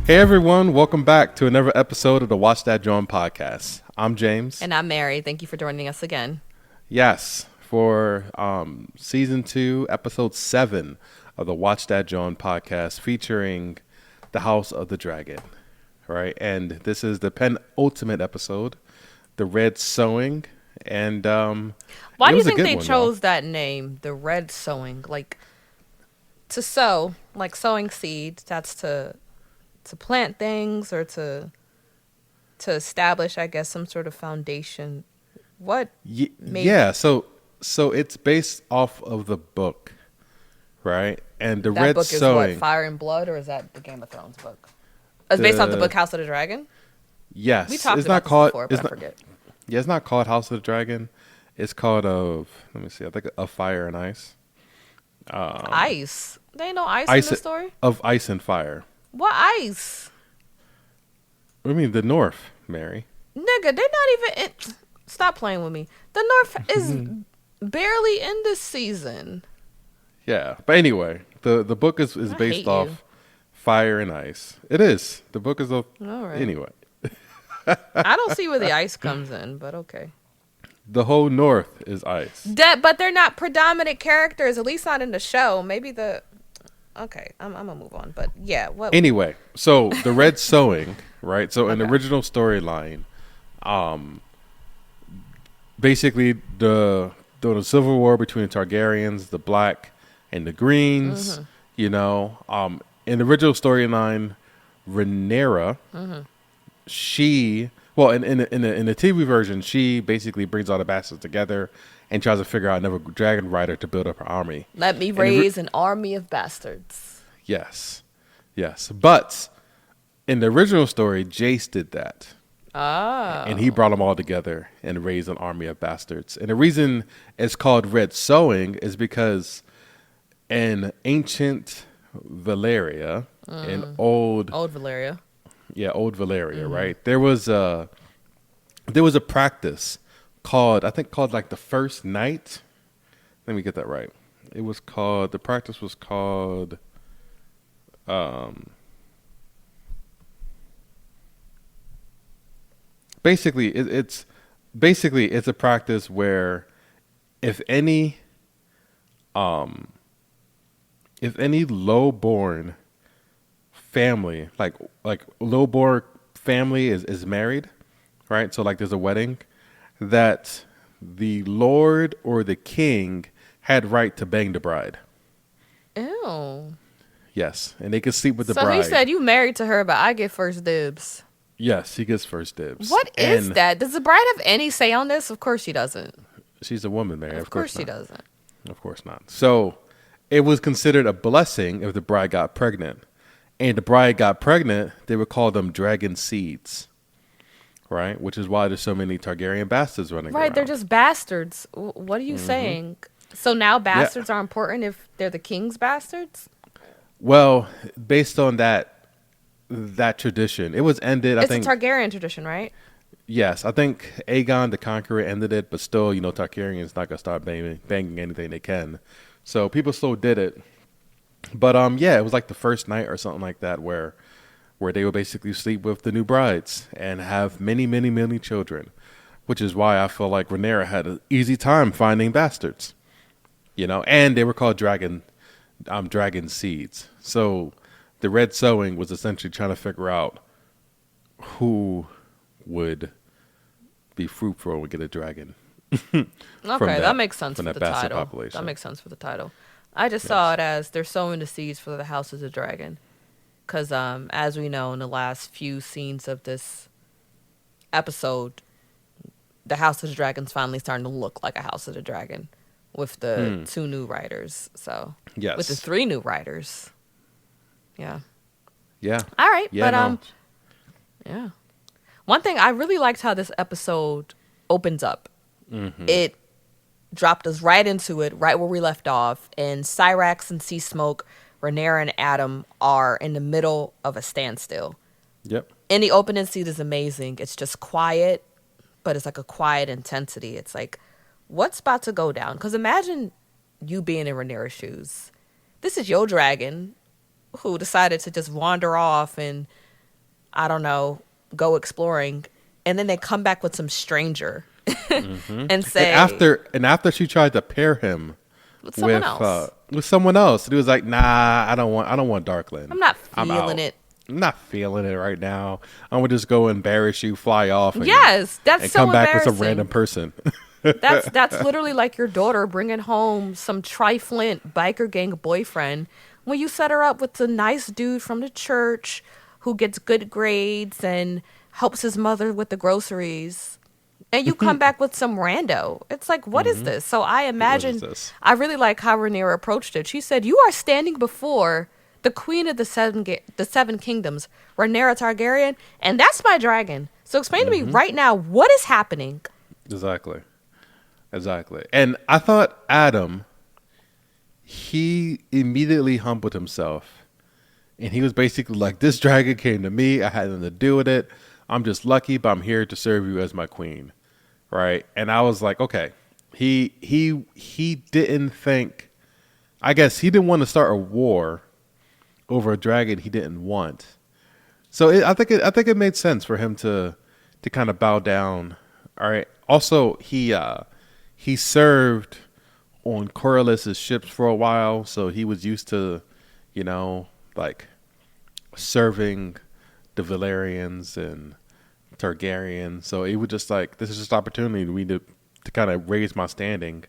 Hey everyone, welcome back to another episode of the Watch That John podcast. I'm James. And I'm Mary. Thank you for joining us again. Yes, for season 2, episode 7 of the Watch That John podcast featuring the House of the Dragon. Right? And this is the penultimate episode, the Red Sowing. And why do you think they chose that name, the Red Sowing? Like, to sow, like sowing seeds, that's to plant things or to establish, I guess, some sort of foundation. What? Yeah, so it's based off of the book, right? And the that Red book Sowing. is what, Fire and Blood, or is that the Game of Thrones book? It's based off the book House of the Dragon? Yes. We talked about this before, but I forget. Yeah, it's not called House of the Dragon. It's called let me see, I think of Fire and Ice. Ice? There ain't no ice in this story? Of Ice and Fire. What ice? I mean, the North, Mary. Nigga, they're not even in. Stop playing with me. The North is barely in this season. Yeah, but anyway, the book is based off Fire and Ice. It is. The book is of. All right. Anyway. I don't see where the ice comes in, but okay. The whole North is ice. But they're not predominant characters, at least not in the show. Maybe the... Okay, I'm going to move on. But yeah, what... Anyway, so the Red Sowing, right? So in the original storyline, basically the civil war between the Targaryens, the Black, and the Greens, in the original storyline, Rhaenyra, she... Well, in the TV version, she basically brings all the bastards together and tries to figure out another dragon rider to build up her army. Let me raise an army of bastards. Yes. But in the original story, Jace did that. Oh. And he brought them all together and raised an army of bastards. And the reason it's called Red Sowing is because in ancient Valyria, in old Valyria. Yeah, old Valyria, right? There was a practice called like the first night. Let me get that right. The practice was called basically it's a practice where if any low-born family, like low-born family is married, right? So like there's a wedding, that the lord or the king had right to bang the bride. Ew. Yes, and they could sleep with the bride. So he said, you married to her, but I get first dibs. Yes, he gets first dibs. What is that? Does the bride have any say on this? Of course she doesn't. She's a woman, Mary. Of course she doesn't. Of course not. So it was considered a blessing if the bride got pregnant. And the bride got pregnant, they would call them dragon seeds, right? Which is why there's so many Targaryen bastards running around. Right, they're just bastards. What are you saying? So now bastards are important if they're the king's bastards? Well, based on that tradition, it was ended, I think. It's a Targaryen tradition, right? Yes, I think Aegon the Conqueror ended it, but still, Targaryens not going to start banging anything they can. So people still did it. But it was like the first night or something like that where they would basically sleep with the new brides and have many, many, many children, which is why I feel like Rhaenyra had an easy time finding bastards, and they were called dragon seeds. So the Red Sowing was essentially trying to figure out who would be fruitful and get a dragon. Okay, that makes sense for the title. Population. That makes sense for the title. I just saw it as they're sowing the seeds for the House of the Dragon. Because as we know in the last few scenes of this episode, the House of the Dragon's finally starting to look like a House of the Dragon with the 2 new writers. So, yes. With the 3 new writers. Yeah. Yeah. All right. Yeah, but, yeah. One thing, I really liked how this episode opens up. It dropped us right into it, right where we left off. And Syrax and Sea Smoke, Rhaenyra and Adam are in the middle of a standstill. Yep. And the opening scene is amazing. It's just quiet, but it's like a quiet intensity. It's like, what's about to go down? Because imagine you being in Rhaenyra's shoes. This is your dragon who decided to just wander off and I don't know, go exploring, and then they come back with some stranger and say and after she tried to pair him with someone else. With someone else, he was like, "Nah, I don't want Darkland. I'm not feeling it. I'm not feeling it right now. I'm gonna just go embarrass you, fly off, and, yes, that's and so come back with embarrassing. some random person." That's literally like your daughter bringing home some trifling biker gang boyfriend when you set her up with a nice dude from the church who gets good grades and helps his mother with the groceries. And you come back with some rando. It's like, what is this? So I imagine, I really like how Rhaenyra approached it. She said, you are standing before the queen of the seven kingdoms, Rhaenyra Targaryen, and that's my dragon. So explain to me right now, what is happening? Exactly. And I thought Adam, he immediately humbled himself. And he was basically like, this dragon came to me. I had nothing to do with it. I'm just lucky, but I'm here to serve you as my queen. Right. And I was like, okay, he didn't think, I guess he didn't want to start a war over a dragon he didn't want. So I think it made sense for him to kind of bow down. All right. Also, he served on Corlys's ships for a while, so he was used to, like serving the Valerians and Targaryen. So it was just like, this is just opportunity for me to kind of raise my standing,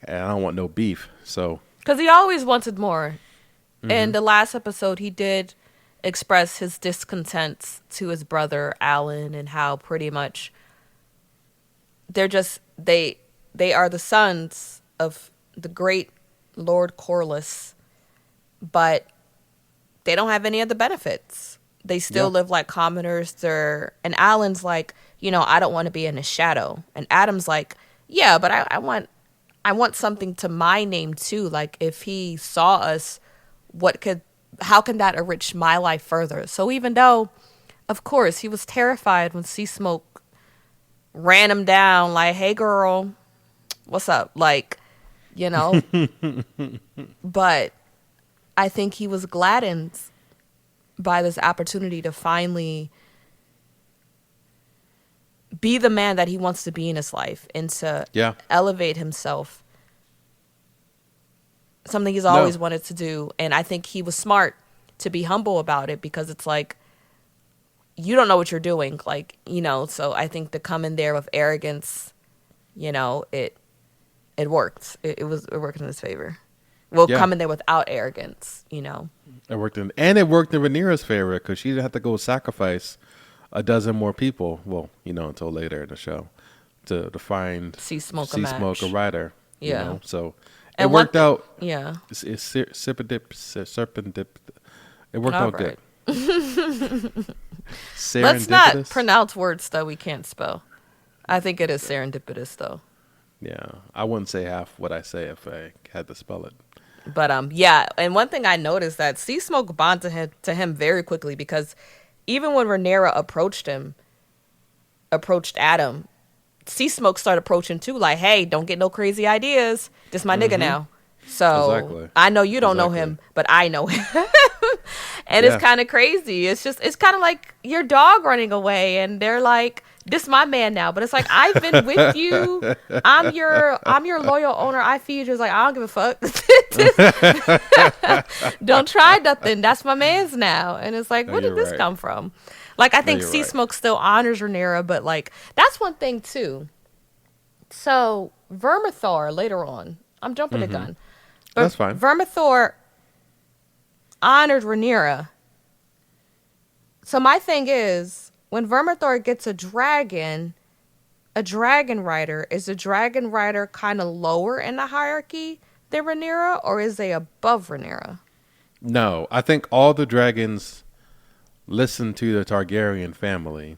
and I don't want no beef. So because he always wanted more. In the last episode, he did express his discontent to his brother Alan and how pretty much they're just they are the sons of the great Lord Corlys, but they don't have any of the benefits. They still live like commoners. And Alan's like, I don't want to be in his shadow. And Adam's like, yeah, but I want something to my name too. Like if he saw us, how can that enrich my life further? So even though, of course, he was terrified when Sea Smoke ran him down like, hey girl, what's up? Like, but I think he was gladdened by this opportunity to finally be the man that he wants to be in his life and to elevate himself. Something he's always wanted to do. And I think he was smart to be humble about it, because it's like, you don't know what you're doing. Like, so I think to come in there with arrogance, it worked. It worked in his favor. Well, come in there without arrogance, It worked in Rhaenyra's favor, because she didn't have to go sacrifice a dozen more people. Well, until later in the show to find Sea Smoke a rider. Yeah. So it worked out. Yeah. It's serpent dip. It worked out good. Let's not pronounce words that we can't spell. I think it is serendipitous, though. Yeah, I wouldn't say half what I say if I had to spell it. But and one thing I noticed that Sea Smoke bonded to him very quickly, because even when Rhaenyra approached Adam, Sea Smoke started approaching too, like, hey, don't get no crazy ideas. This my nigga now. So I know you don't know him, but I know him. And it's kind of crazy. It's kind of like your dog running away, and they're like, this my man now. But it's like, I've been with you. I'm your loyal owner. I feed you. It's like, I don't give a fuck. Don't try nothing. That's my man's now. And it's like, where did this come from? Like, I think Sea Smoke still honors Rhaenyra, but like, that's one thing too. So Vermithor later on, I'm jumping the gun. But that's fine. Vermithor honored Rhaenyra. So my thing is, when Vermithor gets a dragon rider, is the dragon rider kind of lower in the hierarchy than Rhaenyra, or is they above Rhaenyra? No, I think all the dragons listen to the Targaryen family,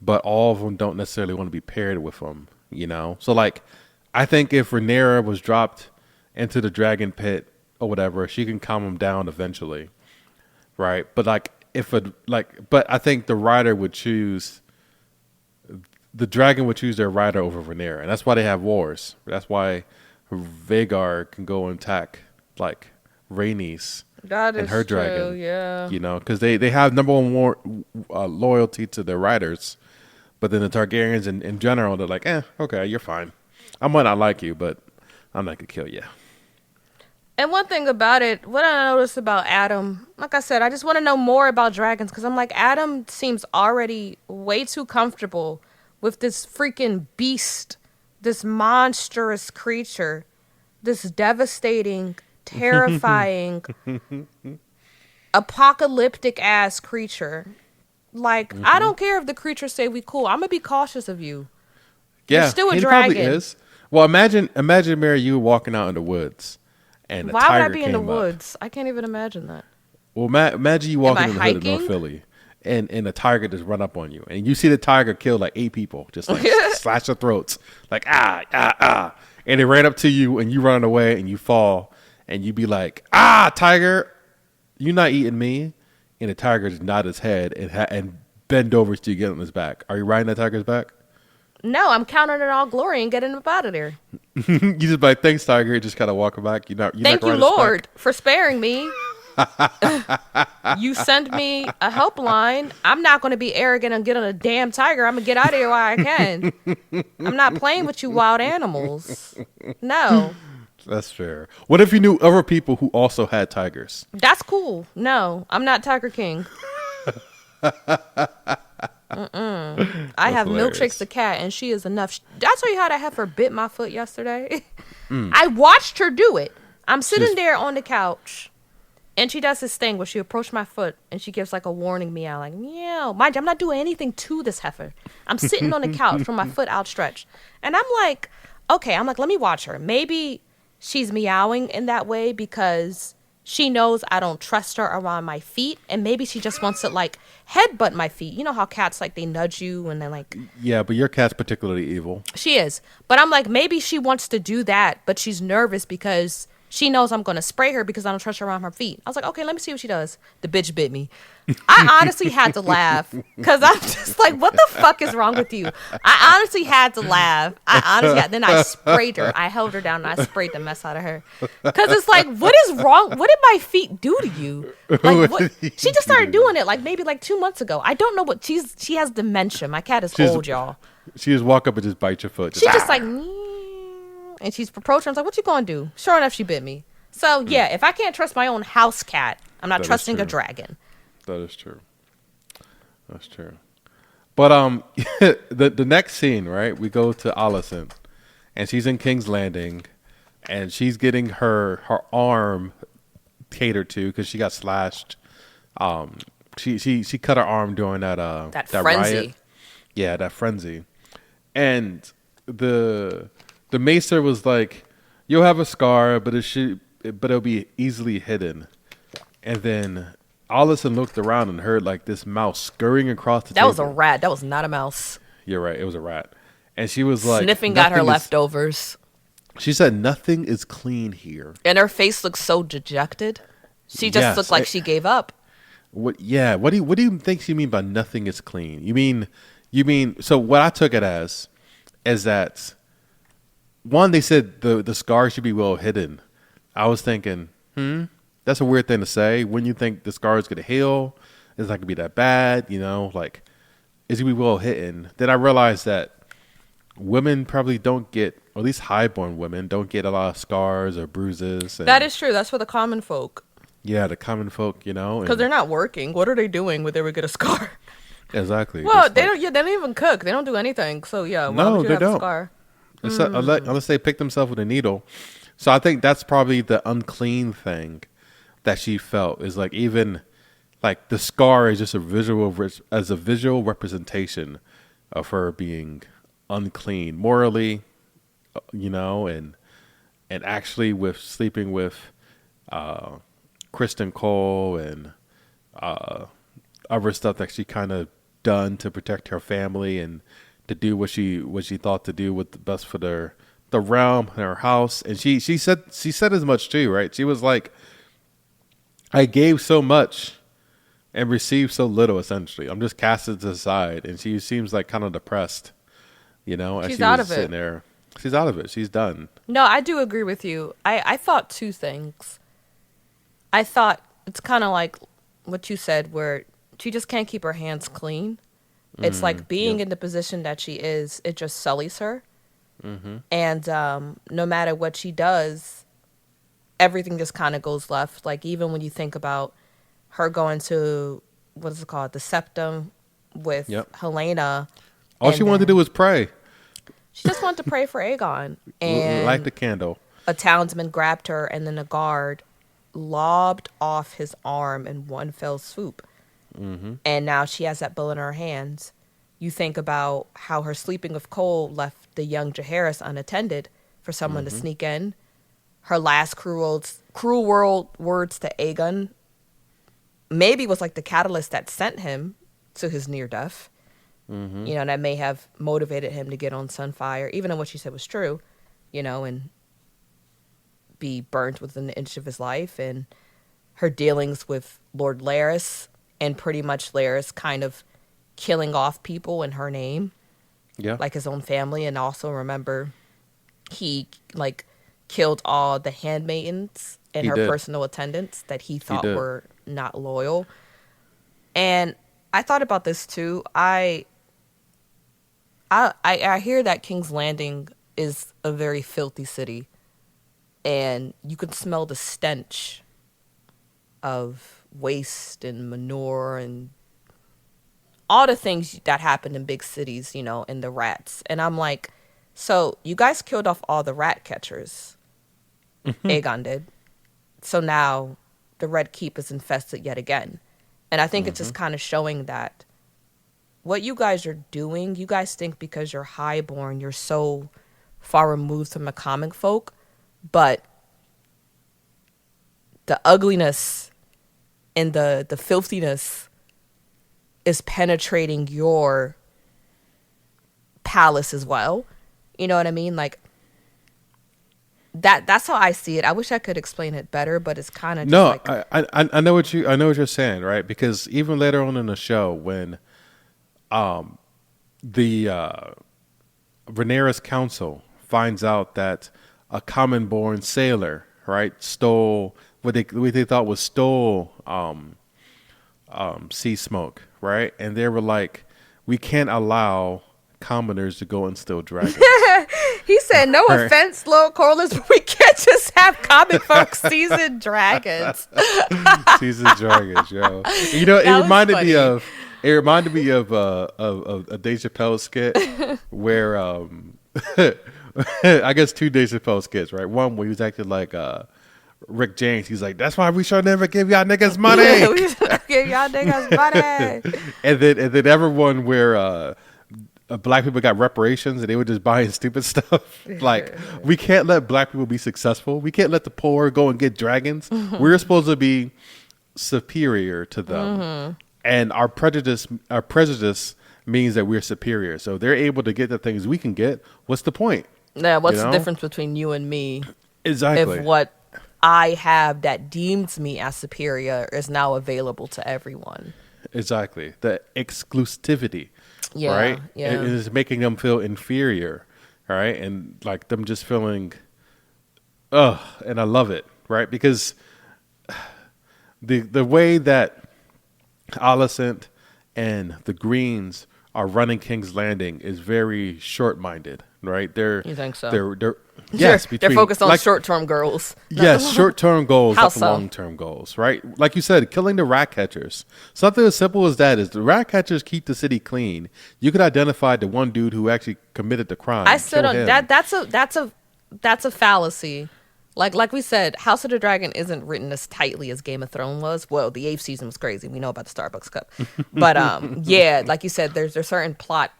but all of them don't necessarily want to be paired with them, So like, I think if Rhaenyra was dropped into the dragon pit or whatever, she can calm him down eventually, right? But like, but I think the dragon would choose their rider over Rhaenyra, and that's why they have wars. That's why Vhagar can go and attack like Rhaenys That and is her true, dragon. yeah. You know, because they have number one war, loyalty to their riders, but then the Targaryens in general, they're like, okay, you're fine. I might not like you, but I'm not gonna kill you. And one thing about it, what I noticed about Adam, like I said, I just want to know more about dragons because I'm like, Adam seems already way too comfortable with this freaking beast, this monstrous creature, this devastating, terrifying, apocalyptic ass creature. Like, I don't care if the creatures say we cool. I'm gonna be cautious of you. Yeah, you're still a he dragon. Probably is. Well, imagine, Mary, you walking out in the woods, and why would I be in the woods? I can't even imagine that. Well, imagine you walking in the hood of North Philly, and a tiger just run up on you, and you see the tiger kill like 8 people, just like slash their throats, like and it ran up to you, and you run away, and you fall, and you be like, tiger, you not eating me, and the tiger just nod his head and bend over to you, get on his back. Are you riding that tiger's back? No, I'm counting it all glory and getting him up out of there. You just be like, thanks, tiger. Just kind of walk back. Thank you, Lord, for sparing me. You send me a helpline. I'm not going to be arrogant and get on a damn tiger. I'm going to get out of here while I can. I'm not playing with you wild animals. No. That's fair. What if you knew other people who also had tigers? That's cool. No, I'm not Tiger King. I have Milkshakes the cat, and she is enough. Did I tell you how that heifer bit my foot yesterday? I watched her do it. I'm sitting there on the couch, and she does this thing where she approached my foot, and she gives like a warning meow, like meow. Mind you, I'm not doing anything to this heifer. I'm sitting on the couch with my foot outstretched, and I'm like, okay, let me watch her. Maybe she's meowing in that way because she knows I don't trust her around my feet, and maybe she just wants to like headbutt my feet. You know how cats like they nudge you and then like. Yeah, but your cat's particularly evil. She is, but I'm like, maybe she wants to do that, but she's nervous because she knows I'm going to spray her because I don't trust her around her feet. I was like, okay, let me see what she does. The bitch bit me. I honestly had to laugh because I'm just like, what the fuck is wrong with you? I honestly had to laugh. Then I sprayed her. I held her down and I sprayed the mess out of her. Because it's like, what is wrong? What did my feet do to you? Like, what? She just started doing it like maybe like 2 months ago. I don't know what she has dementia. My cat is old, y'all. She just walk up and just bite your foot. She just like, and she's approaching. I was like, what you gonna do? Sure enough, she bit me. So yeah, if I can't trust my own house cat, I'm not trusting a dragon. That is true. That's true. But the next scene, right? We go to Alicent, and she's in King's Landing, and she's getting her arm catered to because she got slashed. She cut her arm during that frenzy. Riot. Yeah, that frenzy, and the maester was like, "You'll have a scar, but it'll be easily hidden." And then Alicent looked around and heard like this mouse scurrying across the table. That was a rat. That was not a mouse. You're right. It was a rat. And she was like, sniffing at her leftovers. She said, "Nothing is clean here." And her face looked so dejected. She just looked like she gave up. What? Yeah. What do you think she mean by nothing is clean? You mean? So what I took it as is that one, they said the scar should be well hidden. I was thinking, that's a weird thing to say. When you think the scar is going to heal, it's not going to be that bad, like, it's going to be well hidden. Then I realized that women probably don't get, or at least highborn women, don't get a lot of scars or bruises. That is true. That's for the common folk. Yeah, the common folk, Because they're not working. What are they doing when they would get a scar? Exactly. Well, they don't even cook. They don't do anything. So, yeah, why would you have a scar? Unless they pick themselves with a needle. So I think that's probably the unclean thing that she felt, is like, even like the scar is just a visual representation of her being unclean morally, and actually with sleeping with Kristen Cole and other stuff that she kind of done to protect her family and to do what she thought to do with the best for the realm and her house. And she said as much too, right? She was like, I gave so much and received so little, essentially. I'm just casted to the side. And she seems like kind of depressed, as she's she out was of it. Sitting there. She's out of it. She's done. No, I do agree with you. I thought two things. I thought it's kind of like what you said, where she just can't keep her hands clean. It's like being in the position that she is, it just sullies her. Mm-hmm. And no matter what she does, everything just kind of goes left. Like, even when you think about her going to, what is it called, the septum with Helena. All she wanted to do was pray. She just wanted to pray for Aegon. And light the candle. A townsman grabbed her, and then a guard lobbed off his arm in one fell swoop. Mm-hmm. And now she has that bullet in her hands. You think about how her sleeping with Cole left the young Jaehaerys unattended for someone to sneak in. Her last cruel words to Aegon maybe was like the catalyst that sent him to his near death. Mm-hmm. You know, that may have motivated him to get on Sunfire, even though what she said was true, you know, and be burnt within the inch of his life. And her dealings with Lord Larys, and pretty much Larys kind of killing off people in her name, like his own family. And also remember, he like killed all the handmaidens and her personal attendants that he thought were not loyal. And I thought about this too. I hear that King's Landing is a very filthy city, and you can smell the stench of waste and manure and all the things that happen in big cities, you know, and the rats. And I'm like, so you guys killed off all the rat catchers. Aegon did. So now the Red Keep is infested yet again. And I think it's just kind of showing that what you guys are doing, you guys think because you're highborn, you're so far removed from the common folk, but the ugliness and the filthiness is penetrating your palace as well. You know what I mean? Like, that's how I see it. I wish I could explain it better, but it's kind of like, I know what you're saying, right? Because even later on in the show, when the Rhaenyra's council finds out that a common-born sailor, right, stole what they thought was sea smoke, right, and they were like, we can't allow commoners to go and steal dragons. He said, no offense, Lord Corlys, but we can't just have common folks seasoned dragons. Seasoned dragons, yo. You know, it reminded me of a Dave Chappelle skit where I guess two Dave Chappelle skits, right? One where he was acting like Rick James. He's like, that's why we should never give y'all niggas money. We should give y'all niggas money. and then everyone where black people got reparations and they were just buying stupid stuff. Like, we can't let black people be successful. We can't let the poor go and get dragons. We're supposed to be superior to them. And our prejudice means that we're superior. So they're able to get the things we can get. What's the point? Yeah, what's the difference between you and me? Exactly. If what I have that deems me as superior is now available to everyone. Exactly. The exclusivity. Yeah, right? Yeah. It is making them feel inferior, right? And like them just feeling, and I love it, right? Because the way that Alicent and the Greens are running King's Landing is very short-minded, right? You think so? They're focused on short-term goals. Yes, short-term goals, not long-term goals, right? Like you said, killing the rat catchers. Something as simple as that is the rat catchers keep the city clean. You could identify the one dude who actually committed the crime. I still don't. That's a fallacy. Like we said, House of the Dragon isn't written as tightly as Game of Thrones was. Well, the 8th season was crazy. We know about the Starbucks cup. But yeah, like you said, there's certain plot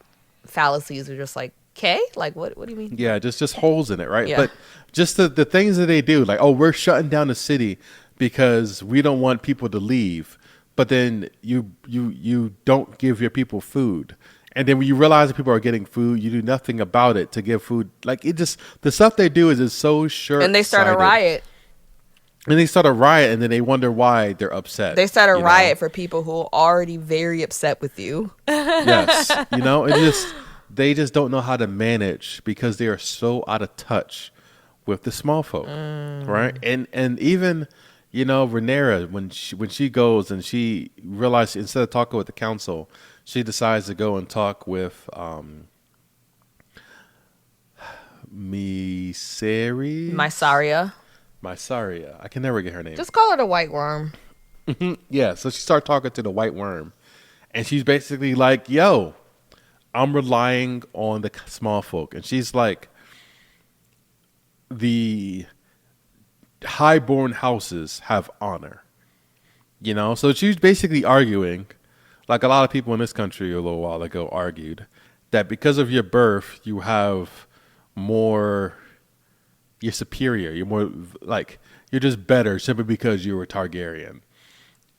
fallacies that are just like, okay, like what do you mean? Yeah, just holes in it, right? Yeah. But just the things that they do, like, oh, we're shutting down the city because we don't want people to leave. But then you don't give your people food. And then when you realize that people are getting food, you do nothing about it to give food. Like, it just, the stuff they do is so short-sighted. And they start a riot. And then they wonder why they're upset. They start a riot for people who are already very upset with you. Yes. They just don't know how to manage because they are so out of touch with the small folk, right? And even, Rhaenyra, when she goes and she realizes instead of talking with the council, she decides to go and talk with Mysaria. I can never get her name. Just call her the White Worm. Yeah, so she started talking to the White Worm, and she's basically like, "Yo, I'm relying on the small folk," and she's like, "The highborn houses have honor," So she's basically arguing, like a lot of people in this country a little while ago argued, that because of your birth, you have more. You're superior. You're more like you're just better simply because you were Targaryen.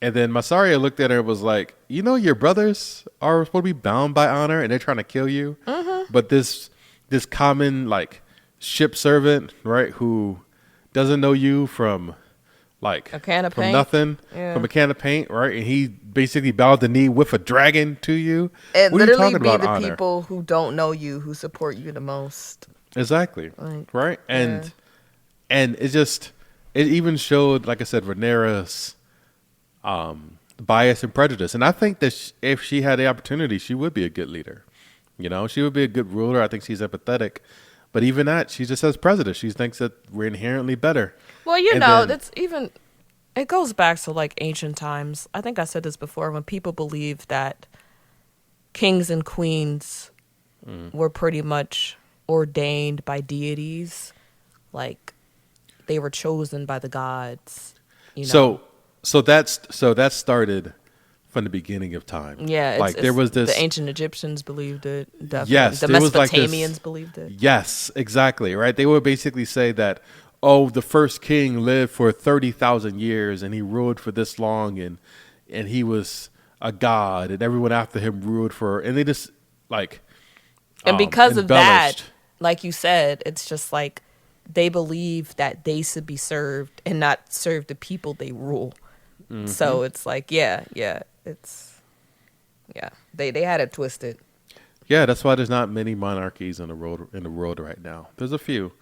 And then Mysaria looked at her and was like, your brothers are supposed to be bound by honor and they're trying to kill you. Mm-hmm. But this common like ship servant, right, who doesn't know you from like a can of from paint. Nothing, from a can of paint, right? And he basically bowed the knee with a dragon to you. It what literally are you talking be about the honor? People who don't know you who support you the most. Exactly. Right? And it even showed, like I said, Rhaenyra's bias and prejudice. And I think that if she had the opportunity, she would be a good leader. She would be a good ruler. I think she's empathetic. But even that, she just has prejudice. She thinks that we're inherently better. Well, it goes back to like ancient times. I think I said this before, when people believed that kings and queens were pretty much ordained by deities, like they were chosen by the gods. So that started from the beginning of time. Yeah, like there was this. The ancient Egyptians believed it. Definitely. Yes, the Mesopotamians believed it. Yes, exactly. Right. They would basically say that, the first king lived for 30,000 years and he ruled for this long, and he was a god, and everyone after him ruled for, and they just like. And because of that, like you said, it's just like they believe that they should be served and not serve the people they rule. Mm-hmm. So it's like, they had it twisted. Yeah, that's why there's not many monarchies in the world right now. There's a few,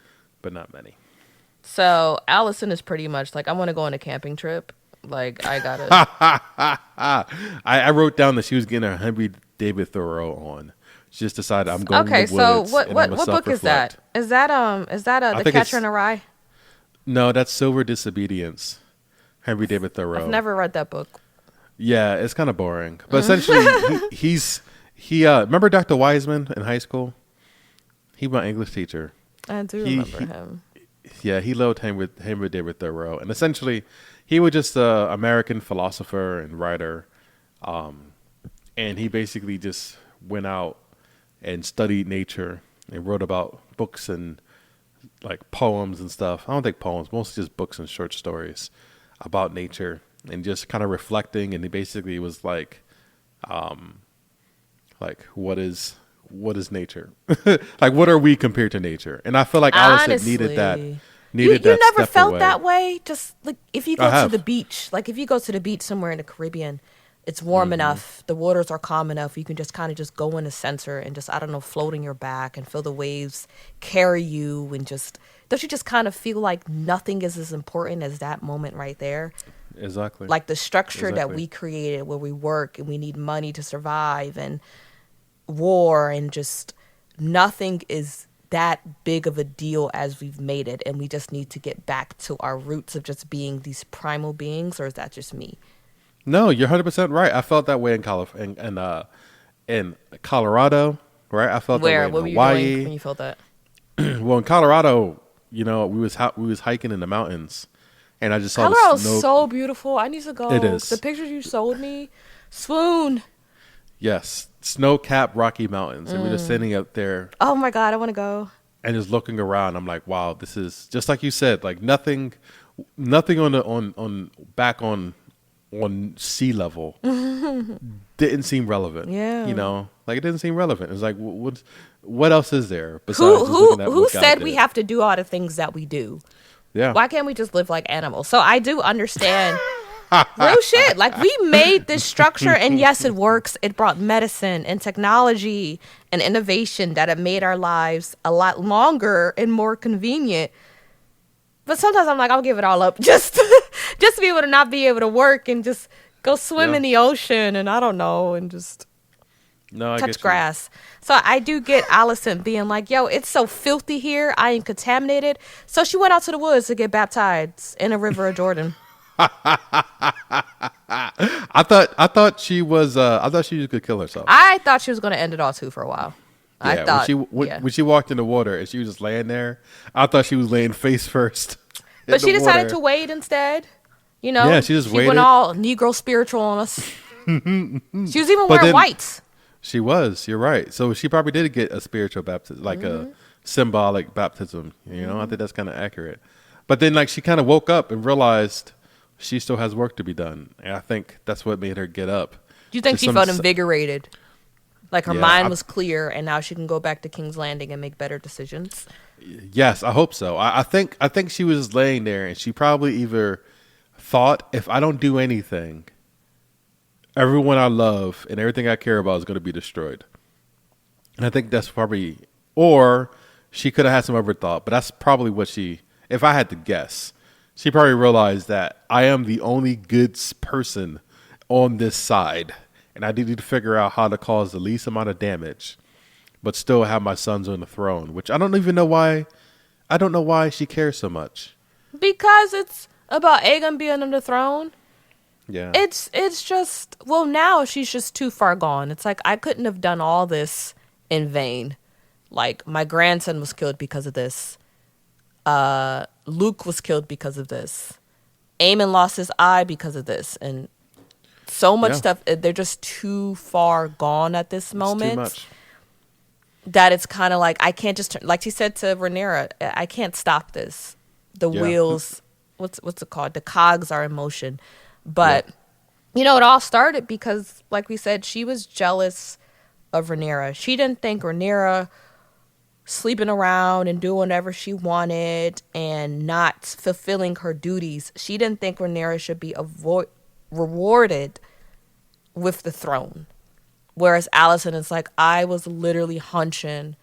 but not many. So Allison is pretty much like, I want to go on a camping trip. Like, I gotta. I wrote down that she was getting her Henry David Thoreau on. She just decided, I'm going. Okay, to the woods, so what book is that? Is that The Catcher in the Rye? No, that's Silver Disobedience. Henry David Thoreau. I've never read that book. Yeah, it's kind of boring. But essentially, he remember Dr. Wiseman in high school? He was my English teacher. I do remember him. Yeah, he loved Henry David Thoreau. And essentially, he was just an American philosopher and writer. And he basically just went out and studied nature and wrote about books and like poems and stuff. I don't think poems, mostly just books and short stories about nature and just kind of reflecting. And he basically was like what is nature? Like, what are we compared to nature? And I feel like Allison needed that. You never felt that way? Just like if you go to the beach, like if you go to the beach somewhere in the Caribbean, it's warm enough, the waters are calm enough, you can just kind of just go in a center and just, I don't know, float on your back and feel the waves carry you, and just, don't you just kind of feel like nothing is as important as that moment right there? Exactly. Like the structure that we created where we work and we need money to survive, and war, and just nothing is that big of a deal as we've made it, and we just need to get back to our roots of just being these primal beings. Or is that just me? No, you're 100% right. I felt that way in Colorado, right? I felt that way in Hawaii. Where were you going when you felt that? Well, in Colorado, we was hiking in the mountains, and I just saw Colorado's so beautiful. I need to go. It is. The pictures you showed me, swoon. Yes, snow-capped Rocky Mountains, and we're just sitting up there. Oh my God, I want to go. And just looking around, I'm like, wow, this is just like you said, like nothing on sea level didn't seem relevant. Yeah, like it didn't seem relevant. It's like, what else is there besides who said we have to do all the things that we do? Yeah, why can't we just live like animals? So I do understand. Real shit. Like, we made this structure, and yes, it works. It brought medicine and technology and innovation that have made our lives a lot longer and more convenient. But sometimes I'm like, I'll give it all up just just to be able to not be able to work and just go swim in the ocean and I don't know and just touch grass. So I do get Allison being like, yo, it's so filthy here. I ain't contaminated. So she went out to the woods to get baptized in a river of Jordan. I thought she was gonna kill herself. I thought she was gonna end it all too for a while. Yeah, I thought when she walked in the water and she was just laying there, I thought she was laying face first. But she decided to wade instead. You know, yeah, she went all Negro spiritual on us. She was even wearing whites. She was. You're right. So she probably did get a spiritual baptism, like a symbolic baptism. You know, I think that's kind of accurate. But then, like, she kind of woke up and realized she still has work to be done, and I think that's what made her get up. Do you think she felt invigorated? Like her mind was clear, and now she can go back to King's Landing and make better decisions? Yes, I hope so. I think she was laying there, and she probably either thought, if I don't do anything, everyone I love and everything I care about is going to be destroyed. And I think that's probably, or she could have had some other thought, but that's probably what she, if I had to guess, she probably realized that I am the only good person on this side. And I need to figure out how to cause the least amount of damage, but still have my sons on the throne, which I don't even know why. I don't know why she cares so much. Because it's about Aegon being on the throne. Yeah. It's just, well, now she's just too far gone. It's like, I couldn't have done all this in vain. Like, my grandson was killed because of this. Luke was killed because of this. Aemon lost his eye because of this. And so much stuff, they're just too far gone at this moment. It's too much. That it's kind of like, I can't just turn, like she said to Rhaenyra, I can't stop this. The wheels, what's it called? The cogs are in motion. But, you know, it all started because, like we said, she was jealous of Rhaenyra. She didn't think Rhaenyra sleeping around and doing whatever she wanted and not fulfilling her duties. She didn't think Rhaenyra should be rewarded with the throne. Whereas Allison is like, I was literally hunching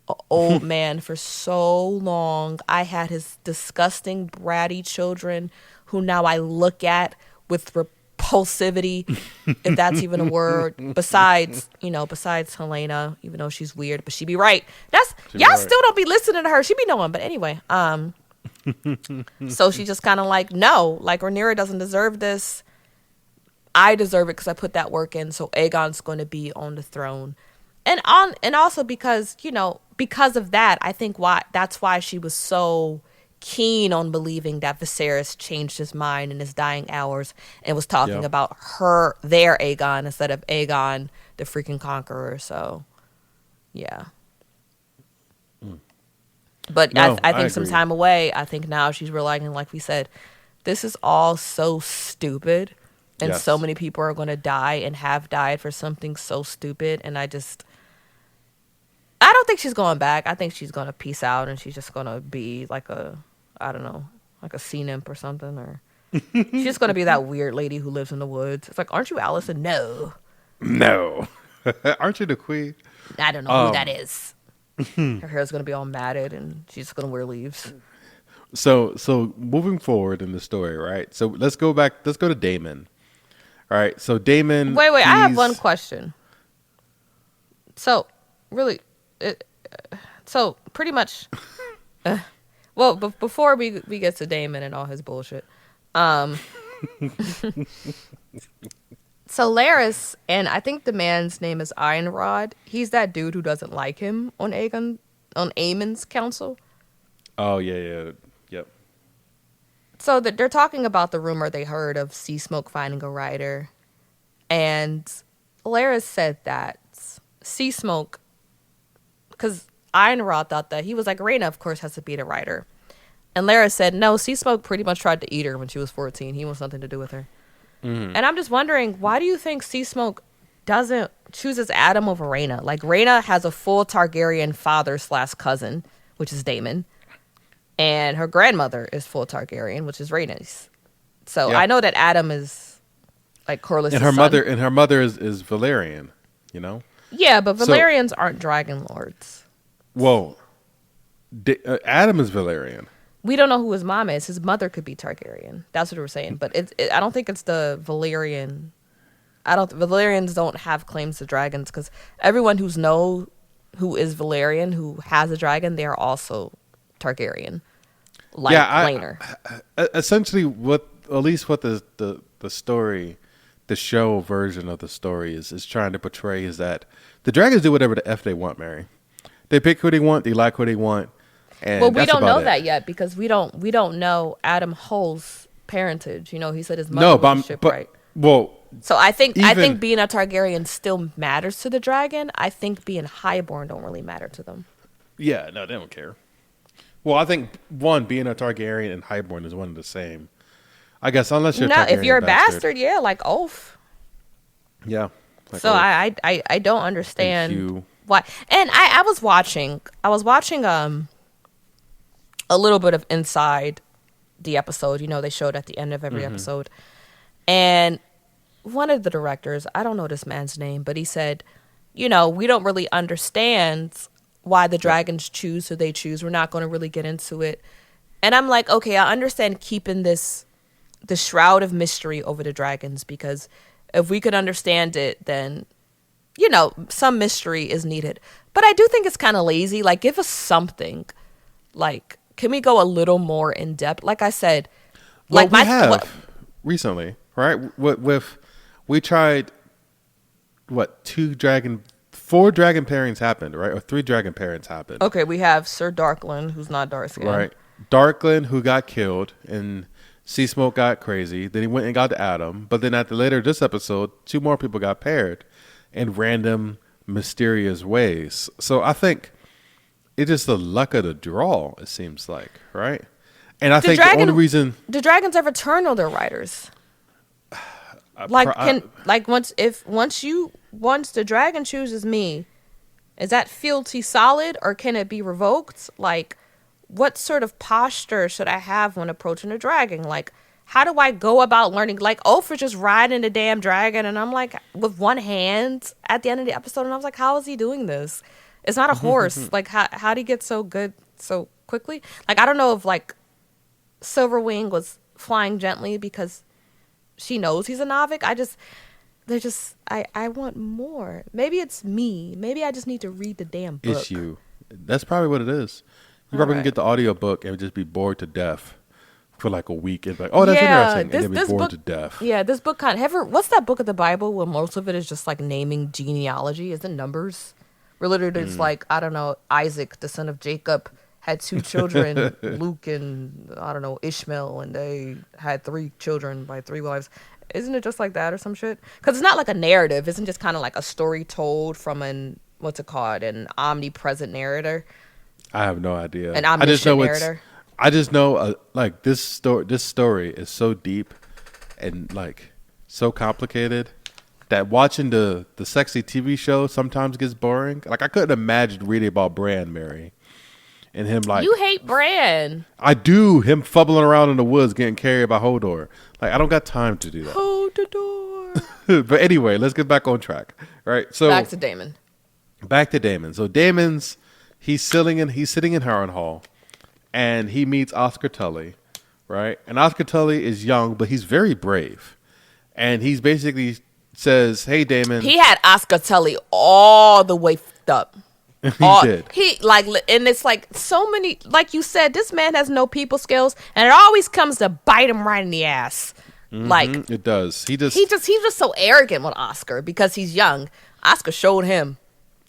an old man for so long. I had his disgusting, bratty children who now I look at with repulsivity, if that's even a word. Besides Helena, even though she's weird, but she be right. Y'all still don't be listening to her. She be knowing. But anyway, so she just kind of like, no, like Rhaenyra doesn't deserve this. I deserve it because I put that work in. So Aegon's going to be on the throne, and also because because of that, I think that's why she was so keen on believing that Viserys changed his mind in his dying hours and was talking about their Aegon instead of Aegon the freaking conqueror. So, yeah. But no, I think some time away, I think now she's realizing, like we said, this is all so stupid. And so many people are going to die and have died for something so stupid. And I don't think she's going back. I think she's going to peace out and she's just going to be like a sea nymph or something. Or she's just going to be that weird lady who lives in the woods. It's like, aren't you Allison? No. Aren't you the queen? I don't know who that is. Her hair's going to be all matted and she's just going to wear leaves. So moving forward in the story, right? So let's go to Daemon. All right, so Daemon. Wait, I have one question. So, really, so pretty much, well, before we get to Daemon and all his bullshit, so Larys, and I think the man's name is Ironrod. He's that dude who doesn't like him on Aemon's council. Oh yeah. So they're talking about the rumor they heard of Sea Smoke finding a writer. And Larys said that Sea Smoke, because Ironrod thought that, he was like, Rhaena, of course, has to be the writer. And Larys said, no, Sea Smoke pretty much tried to eat her when she was 14. He wants nothing to do with her. Mm. And I'm just wondering, why do you think Sea Smoke chooses Adam over Rhaena? Like, Rhaena has a full Targaryen father/cousin, which is Daemon. And her grandmother is full Targaryen, which is Rhaenys. So I know that Adam is like Corlys' and her mother is Valyrian, you know? Yeah, but Valyrians aren't dragon lords. Whoa. Adam is Valyrian. we don't know who his mom is. His mother could be Targaryen. That's what we're saying. But I don't think it's the Valyrian. Valyrians don't have claims to dragons because everyone who is Valyrian who has a dragon, they are also Targaryen. Like Laenor. Essentially, what the story, the show version of the story is trying to portray is that the dragons do whatever the F they want, Mary. They pick who they want, they like who they want. And well, we don't know that yet because we don't know Adam Hull's parentage. You know, he said his mother was shipwright. Well, so I think being a Targaryen still matters to the dragon. I think being highborn don't really matter to them. Yeah, no, they don't care. Well, I think being a Targaryen and highborn is one and the same. I guess unless you're if you're a bastard, yeah, like Ulf. Yeah. Like so Ulf. I don't understand why. And I was watching a little bit of inside the episode. You know, they showed at the end of every episode. And one of the directors, I don't know this man's name, but he said, you know, we don't really understand why the dragons choose who they choose. We're not going to really get into it. And I'm like, okay, I understand keeping the shroud of mystery over the dragons, because if we could understand it, then, you know, some mystery is needed. But I do think it's kind of lazy. Like, give us something. Like, can we go a little more in depth? Like I said, well, like we have recently, right? We tried 4 dragon pairings happened, right? Or 3 dragon pairings happened. Okay, we have Sir Darkland, who's not dark skin. Right. Darkland, who got killed, and Sea Smoke got crazy. Then he went and got Adam. But then at the later this episode, 2 more people got paired in random, mysterious ways. So I think it's just the luck of the draw, it seems like, right? And I think the only reason... Do dragons ever turn on their riders? Once the dragon chooses me, is that fealty solid or can it be revoked? Like, what sort of posture should I have when approaching a dragon? Like, how do I go about learning? Like, Oprah just riding the damn dragon, and I'm like, with one hand at the end of the episode, and I was like, how is he doing this? It's not a horse. Like, how do you get so good so quickly? Like, I don't know if, like, Silverwing was flying gently because she knows he's a Navik. I want more. Maybe it's me. Maybe I just need to read the damn book. It's you. That's probably what it is. You probably can get the audio book and just be bored to death for like a week. It's like, oh, that's interesting. And then be bored to death. Yeah, this book what's that book of the Bible where most of it is just like naming genealogy? Is it Numbers? Where literally it's like, I don't know, Isaac, the son of Jacob, had 2 children, Luke and, I don't know, Ishmael, and they had 3 children by 3 wives. Isn't it just like that or some shit? Because it's not like a narrative. Isn't just kind of like a story told from an omnipresent narrator? I have no idea. An omniscient narrator? I just know, like, this story is so deep and, like, so complicated that watching the sexy TV show sometimes gets boring. Like, I couldn't imagine reading about Bran, Mary. And him like... You hate Bran. I do. Him fumbling around in the woods getting carried by Hodor. Like, I don't got time to do that. Hodor. But anyway, let's get back on track. Right? So Back to Daemon. So Daemon's... He's sitting in Harrenhal. And he meets Oscar Tully. Right? And Oscar Tully is young, but he's very brave. And he's basically says, hey, Daemon... He had Oscar Tully all the way f***ed up. Did. And it's like so many, like you said, this man has no people skills, and it always comes to bite him right in the ass. Like it does. He's just so arrogant with Oscar because he's young. Oscar showed him.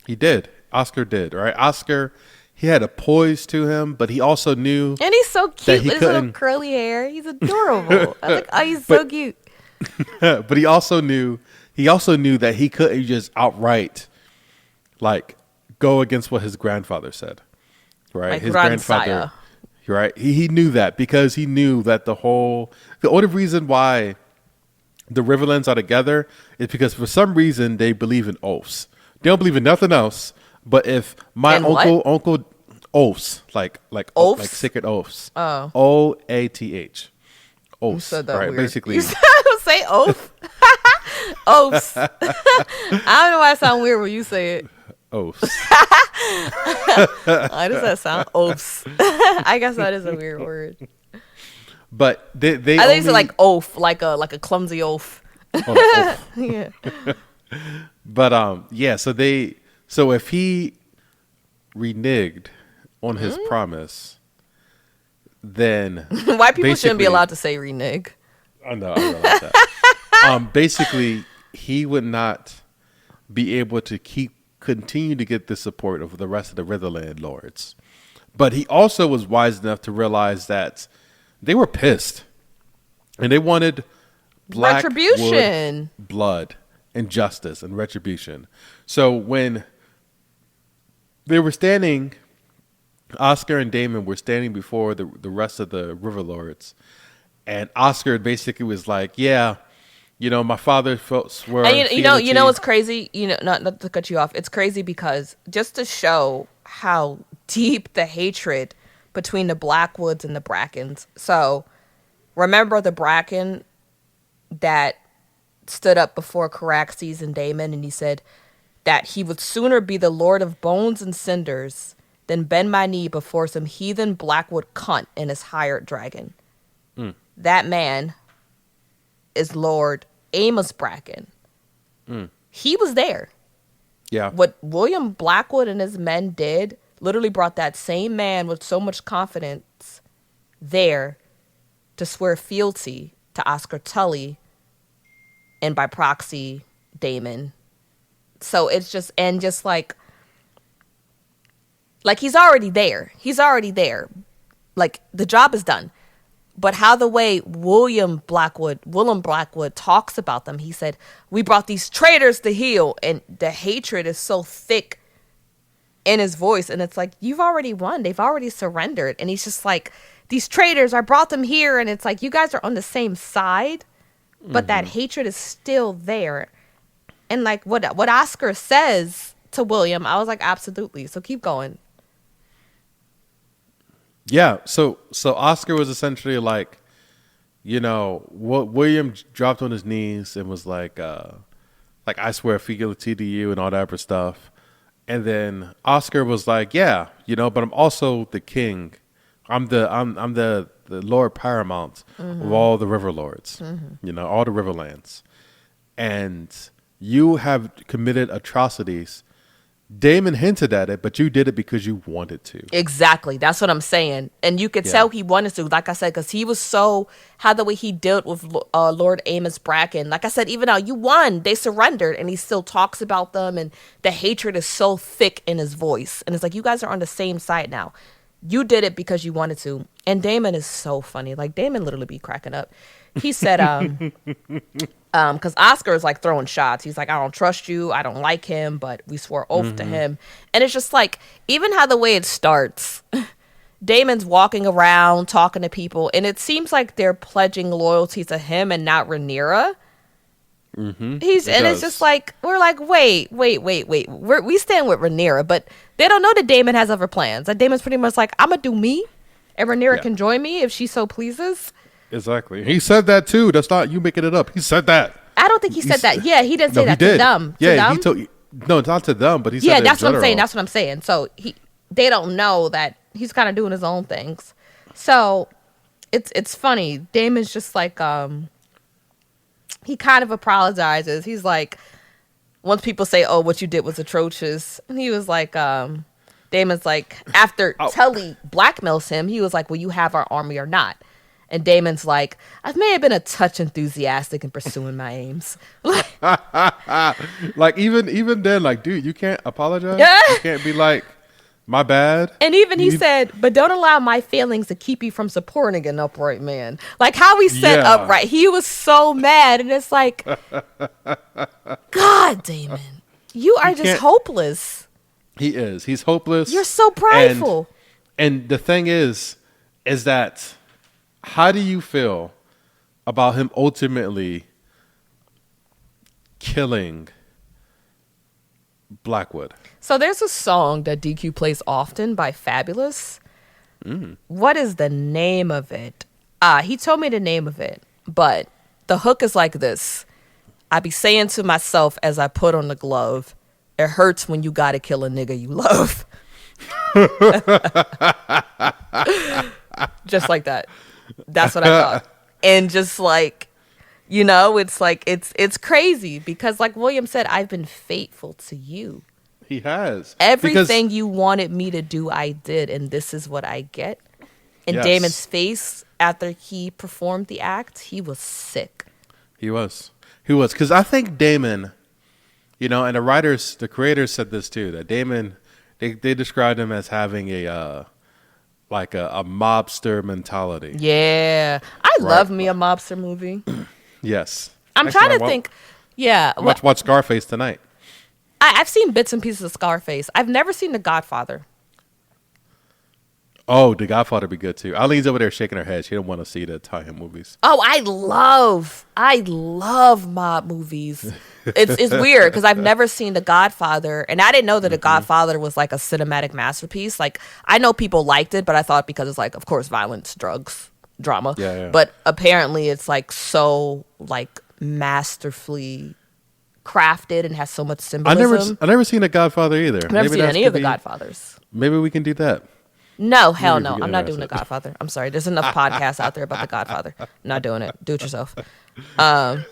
He did. Oscar did, right? Oscar, he had a poise to him, but he also knew, and he's so cute with his little curly hair. He's adorable. I was like, oh, he's so cute. But he also knew that he couldn't just outright, like, go against what his grandfather said, right? Like his grandfather, right? He knew that because he knew that the only reason why the Riverlands are together is because for some reason they believe in oaths. They don't believe in nothing else. But if my uncle oaths, like oaths? Like sacred oaths, OATH, oaths, you said that right? weird. Basically, you say oath, oaths. I don't know why it sounds weird when you say it. Oaths. Why does that sound? Oaths. I guess that is a weird word. But they I think it's like oaf, like a clumsy oaf. Oh, oaf. Yeah. But yeah, so if he reneged on his promise, then white people shouldn't be allowed to say renege. I know, I realize that. Basically, he would not be able to continue to get the support of the rest of the Riverland lords. But he also was wise enough to realize that they were pissed, and they wanted retribution, blood, and justice and retribution. So when they were standing, Oscar and Damon were standing before the rest of the River Lords, and Oscar basically was like, "Yeah, my father swore." And you know what's crazy? Not to cut you off. It's crazy because just to show how deep the hatred between the Blackwoods and the Brackens. So, remember the Bracken that stood up before Caraxes and Damon, and he said that he would sooner be the Lord of Bones and Cinders than bend my knee before some heathen Blackwood cunt and his hired dragon. That man is Lord Amos Bracken. He was there. Yeah. What William Blackwood and his men did literally brought that same man with so much confidence there to swear fealty to Oscar Tully and by proxy Damon. So it's just like he's already there. He's already there. Like the job is done. But how the way William Blackwood talks about them, he said, we brought these traitors to heel, and the hatred is so thick in his voice, and it's like, you've already won. They've already surrendered. And he's just like, these traitors, I brought them here, and it's like, you guys are on the same side, but that hatred is still there. And like what Oscar says to William, I was like, absolutely. So keep going. Yeah, so Oscar was essentially like, William dropped on his knees and was like I swear fealty to you and all that other stuff. And then Oscar was like, yeah, but I'm also the king. I'm the Lord Paramount of all the River Lords, all the Riverlands. And you have committed atrocities. Damon hinted at it, but you did it because you wanted to. Exactly. That's what I'm saying. And you could tell he wanted to, like I said, because he was how the way he dealt with Lord Amos Bracken. Like I said, even though you won, they surrendered, and he still talks about them, and the hatred is so thick in his voice. And it's like, you guys are on the same side now. You did it because you wanted to. And Damon is so funny. Like, Damon literally be cracking up. He said, because Oscar is like throwing shots. He's like, I don't trust you. I don't like him, but we swore oath to him. And it's just like, even how the way it starts, Damon's walking around talking to people, and it seems like they're pledging loyalty to him and not Rhaenyra. It's just like, we're like, wait. We stand with Rhaenyra, but they don't know that Damon has other plans. That Damon's pretty much like, I'm gonna do me, and Rhaenyra can join me if she so pleases. Exactly. He said that too. That's not you making it up. He said that. I don't think he said that. Yeah, he didn't say that to them. Yeah, he told. No, not to them, but he said that. Yeah, that's what I'm saying. That's what I'm saying. So they don't know that he's kind of doing his own things. So it's funny. Damon's just like he kind of apologizes. He's like, once people say, "Oh, what you did was atrocious," and he was like, Damon's like, after Tully blackmails him, he was like, "Will you have our army or not?" And Damon's like, I may have been a touch enthusiastic in pursuing my aims. Like even then, like, dude, you can't apologize. You can't be like, my bad. And even he said, but don't allow my feelings to keep you from supporting an upright man. Like how he said upright. He was so mad. And it's like, God, Damon, you are just hopeless. He is. He's hopeless. You're so prideful. And the thing is that, how do you feel about him ultimately killing Blackwood? So there's a song that DQ plays often by Fabulous. What is the name of it? He told me the name of it, but the hook is like this. I be saying to myself as I put on the glove, it hurts when you gotta kill a nigga you love. Just like that. That's what I thought. And just like, it's crazy because like William said, I've been faithful to you. He has. Everything you wanted me to do, I did, and this is what I get. And yes. Damon's face after he performed the act, he was sick. He was. Because I think Damon, and the creators said this too, that Damon, they described him as having a mobster mentality. Yeah. I love me a mobster movie. Yes. I'm trying to think. Yeah. Watch Scarface tonight. I've seen bits and pieces of Scarface. I've never seen The Godfather. Oh, The Godfather be good too. Eileen's over there shaking her head. She don't want to see the Italian movies. Oh, I love mob movies. It's weird because I've never seen The Godfather, and I didn't know that The Godfather was like a cinematic masterpiece. Like I know people liked it, but I thought because it's like, of course, violence, drugs, drama. Yeah. But apparently, it's like so like masterfully crafted and has so much symbolism. I never seen The Godfather either. I've never seen any of The Godfathers. Maybe we can do that. No, hell no. I'm not doing The Godfather. I'm sorry. There's enough podcasts out there about The Godfather. I'm not doing it. Do it yourself. But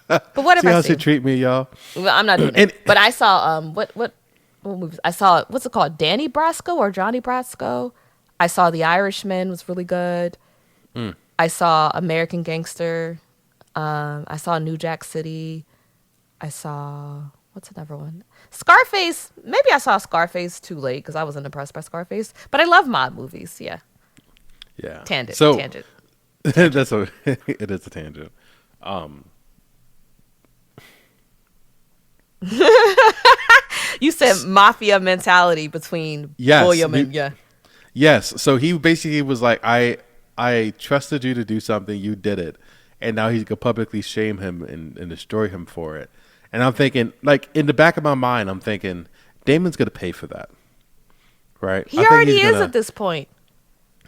what if See how she treat me, y'all? Well, I'm not doing it. But I saw what movies? I saw, what's it called? Danny Brasco or Johnny Brasco? I saw The Irishman was really good. I saw American Gangster. I saw New Jack City. I saw, what's another one? Scarface. Maybe I saw Scarface too late because I wasn't impressed by Scarface. But I love mob movies. Yeah. Yeah. Tangent. It is a tangent. You said mafia mentality between William and Yes. So he basically was like, I trusted you to do something, you did it, and now he could publicly shame him and destroy him for it. And I'm thinking, like, in the back of my mind, I'm thinking, Damon's going to pay for that. Right? He already is at this point.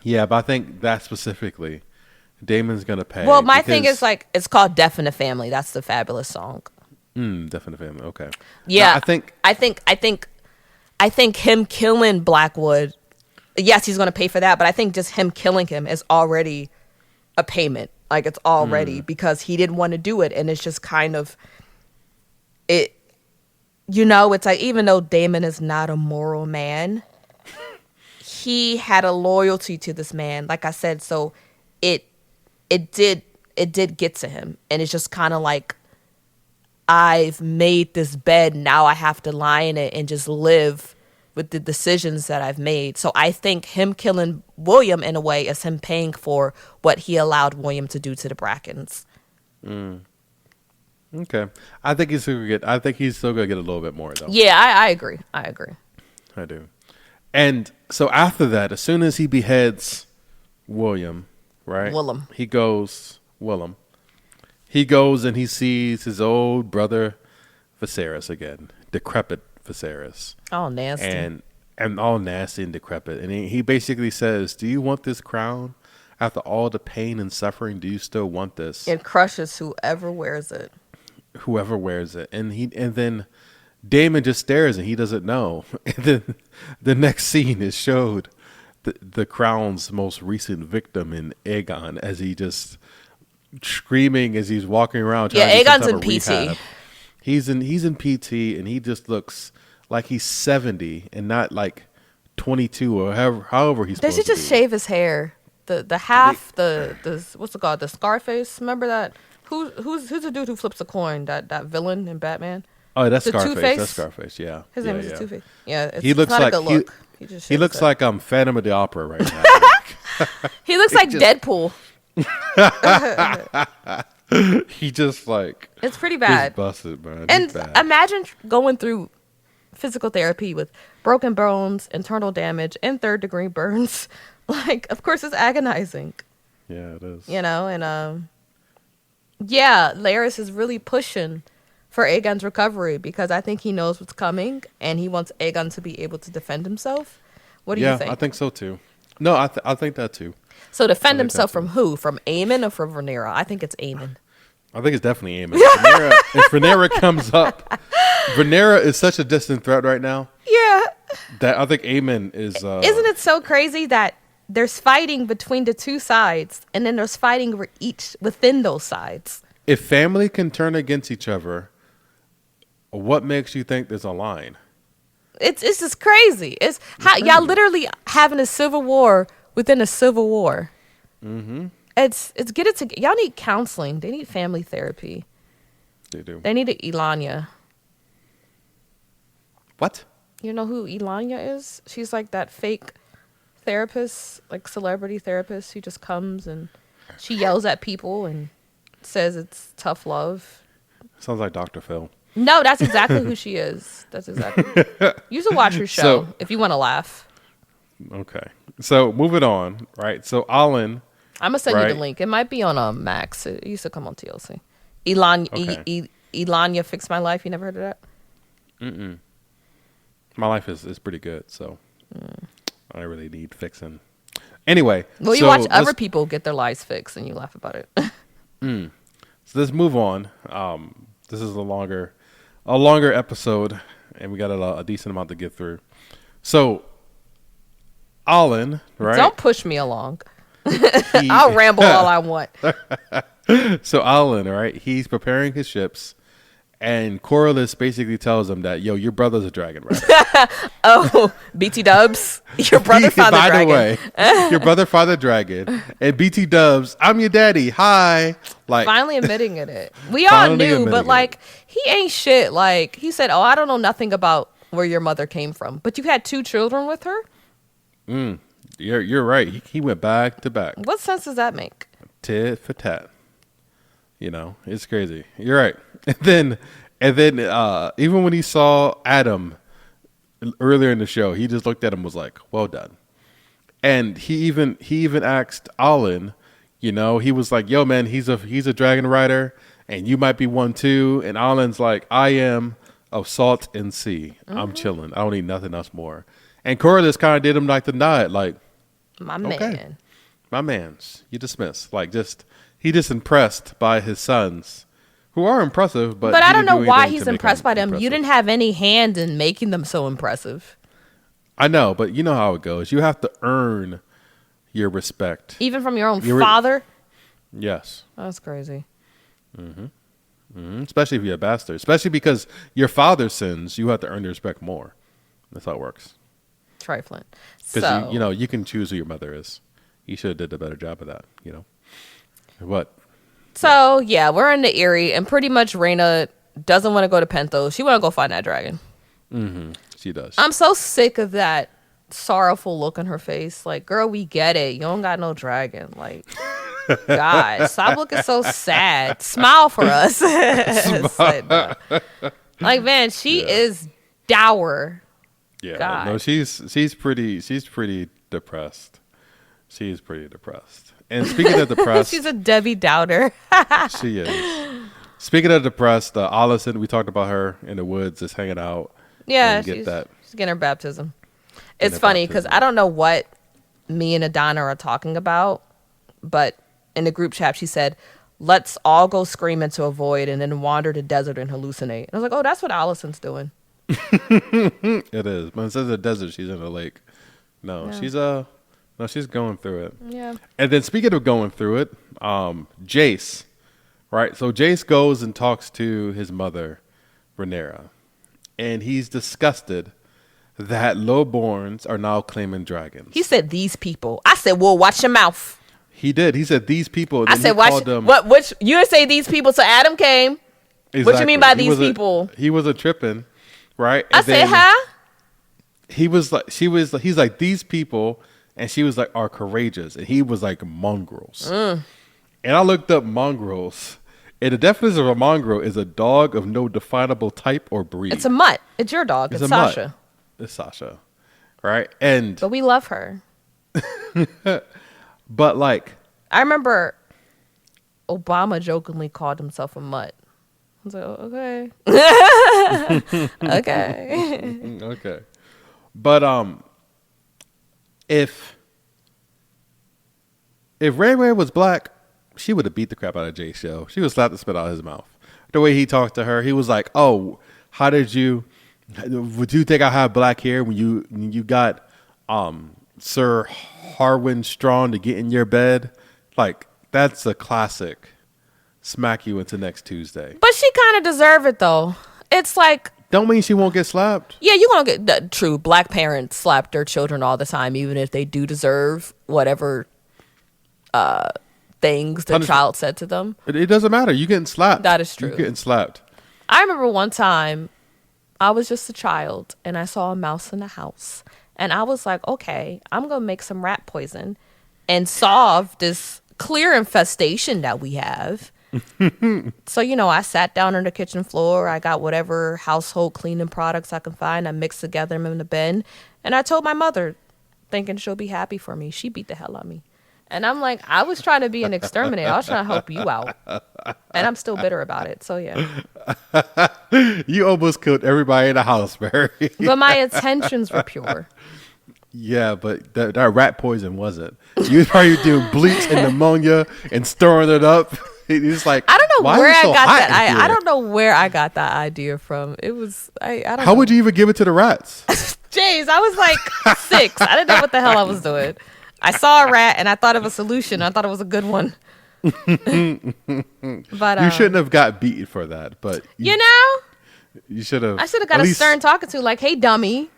Yeah, but I think that specifically, Damon's going to pay. Well, my thing is, like, it's called Death in the Family. That's the fabulous song. Death in the Family. Okay. Yeah. Now, I think him killing Blackwood, yes, he's going to pay for that, but I think just him killing him is already a payment. Like, it's already because he didn't want to do it, and it's just kind of... it's like, even though Damon is not a moral man, he had a loyalty to this man, like I said, so it did get to him. And it's just kind of like, I've made this bed, now I have to lie in it and just live with the decisions that I've made. So I think him killing William in a way is him paying for what he allowed William to do to the Brackens. Okay, I think he's still gonna get a little bit more though. Yeah, I agree. I do. And so after that, as soon as he beheads William, right? He goes and he sees his old brother Viserys again, decrepit Viserys. Oh, nasty. And all nasty and decrepit. And he basically says, "Do you want this crown? After all the pain and suffering, do you still want this?" It crushes whoever wears it. And then Damon just stares and he doesn't know. And then the next scene is showed the crown's most recent victim in Aegon as he just screaming as he's walking around. Yeah, Aegon's in PT. Rehab. He's in PT and he just looks like he's 70 and not like 22 or however he's supposed to be. They should just shave his hair. The half, the what's it called? The Scarface. Remember that? Who's the dude who flips a coin? That villain in Batman. Oh, that's Scarface. Two-Face? That's Scarface. Yeah. His name is Two-Face. Yeah, he looks not like a good look. He looks like Phantom of the Opera right now. He looks like Deadpool. He just like it's pretty bad. He's busted, man. And imagine going through physical therapy with broken bones, internal damage, and third-degree burns. Like, of course, it's agonizing. Yeah, it is. And Larys is really pushing for Aegon's recovery because I think he knows what's coming and he wants Aegon to be able to defend himself. What do you think? Yeah, I think so too. No, I think that too. So defend himself from who? From Aemon or from Rhaenyra? I think it's Aemon. I think it's definitely Aemon. If Rhaenyra comes up, Rhaenyra is such a distant threat right now. Yeah. That I think Amen is. Isn't it so crazy that there's fighting between the two sides, and then there's fighting within those sides? If family can turn against each other, what makes you think there's a line? It's just crazy. It's how y'all literally having a civil war within a civil war. Mm-hmm. It's get it together. Y'all need counseling. They need family therapy. They do. They need an Elanya. What? You know who Elanya is? She's like that fake therapist, like celebrity therapist. She just comes and she yells at people and says it's tough love. Sounds like Dr. Phil. No, that's exactly who she is. That's exactly. You should watch her show if you want to laugh. Okay. So moving on, right? So Alan. I'm going to send you the link. It might be on Max. It used to come on TLC. Elanya Fix My Life. You never heard of that? Mm-mm. My life is pretty good, so I don't really need fixing. Anyway. Well, you watch other people get their lives fixed and you laugh about it. So let's move on. This is a longer episode, and we got a decent amount to get through. So, Alan, right? Don't push me along. I'll ramble all I want. So, Alan, right? He's preparing his ships, and Corliss basically tells him that, yo, your brother's a dragon rider. Oh, BT Dubs, your brother father dragon. By the way, your brother father dragon, and BT Dubs, I'm your daddy. Hi. Like finally admitting it. We all knew, but like he ain't shit. Like he said, "Oh, I don't know nothing about where your mother came from." But you had 2 children with her. You're right. He went back to back. What sense does that make? Tit for tat. You know, it's crazy. You're right. And then even when he saw Adam earlier in the show, he just looked at him and was like, "Well done." And he even asked Alan, you know, he was like, "Yo, man, he's a dragon rider, and you might be one too." And Alan's like, "I am of salt and sea. I'm chilling. I don't need nothing else more." And Corliss kind of did him like the nod, like, "My man, my man's. You dismiss." Like he just impressed by his sons, who are impressive, but I don't know why he's impressed by them. Impressive. You didn't have any hand in making them so impressive. I know, but you know how it goes. You have to earn your respect, even from your own father. Yes, that's crazy. Especially if you're a bastard. Especially because your father sins, you have to earn your respect more. That's how it works. Trifling. Because you know you can choose who your mother is. You should have did a better job of that. You know what? So yeah, we're in the Erie, and pretty much Rhaena doesn't want to go to Penthos. She want to go find that dragon. She does. I'm so sick of that sorrowful look on her face. Like, girl, we get it. You don't got no dragon. Like, God, stop looking so sad. Smile for us. Like, man, she is dour. Yeah, God. No, she's pretty depressed. She's pretty depressed. And speaking of depressed, she's a Debbie Downer. She is. Speaking of depressed, Allison, we talked about her in the woods, just hanging out. Yeah, she's getting her baptism. It's funny because I don't know what me and Adana are talking about, but in the group chat she said, "Let's all go scream into a void and then wander the desert and hallucinate." And I was like, "Oh, that's what Allison's doing." It is. But instead of the desert, she's in a lake. No, yeah. She's going through it. Yeah. And then speaking of going through it, Jace, right? So Jace goes and talks to his mother, Rhaenyra, and he's disgusted that lowborns are now claiming dragons. He said these people. I said, "Well, watch your mouth." He did. He said these people. I said, "Watch them." What? Which you didn't say these people? So Adam came. Exactly. What you mean by these people? He was a tripping, right? And I said, "Huh?" He was like, he's like these people. And she was like, are courageous. And he was like, mongrels. And I looked up mongrels. And the definition of a mongrel is a dog of no definable type or breed. It's a mutt. It's your dog. It's Sasha. Mutt. It's Sasha. Right? But we love her. But like. I remember Obama jokingly called himself a mutt. I was like, oh, okay. Okay. Okay. But, If Ray was black, she would have beat the crap out of Jay Show. She would slap the spit out of his mouth. The way he talked to her, he was like, "Oh, how did you Would you think I have black hair when you got Sir Harwin Strong to get in your bed? Like, that's a classic. Smack you into next Tuesday. But she kind of deserve it though. It's like, don't mean she won't get slapped. Yeah, you gonna get true. Black parents slap their children all the time, even if they do deserve whatever things the child said to them. It doesn't matter. You getting slapped. That is true. You getting slapped. I remember one time I was just a child and I saw a mouse in the house. And I was like, okay, I'm going to make some rat poison and solve this clear infestation that we have. So, I sat down on the kitchen floor. I got whatever household cleaning products I can find. I mixed together them in the bin. And I told my mother, thinking she'll be happy for me. She beat the hell out of me. And I'm like, I was trying to be an exterminator. I was trying to help you out. And I'm still bitter about it. So, yeah. You almost killed everybody in the house, Mary. But my intentions were pure. Yeah, but that rat poison wasn't. You was probably doing bleach and pneumonia and storing it up. It's like, I don't know where I got that. I don't know where I got that idea from. It was, I don't know. How would you even give it to the rats? Jeez, I was like 6. I didn't know what the hell I was doing. I saw a rat and I thought of a solution. I thought it was a good one. But you shouldn't have got beaten for that. But you should have. I should have got a stern talking to, like, hey, dummy,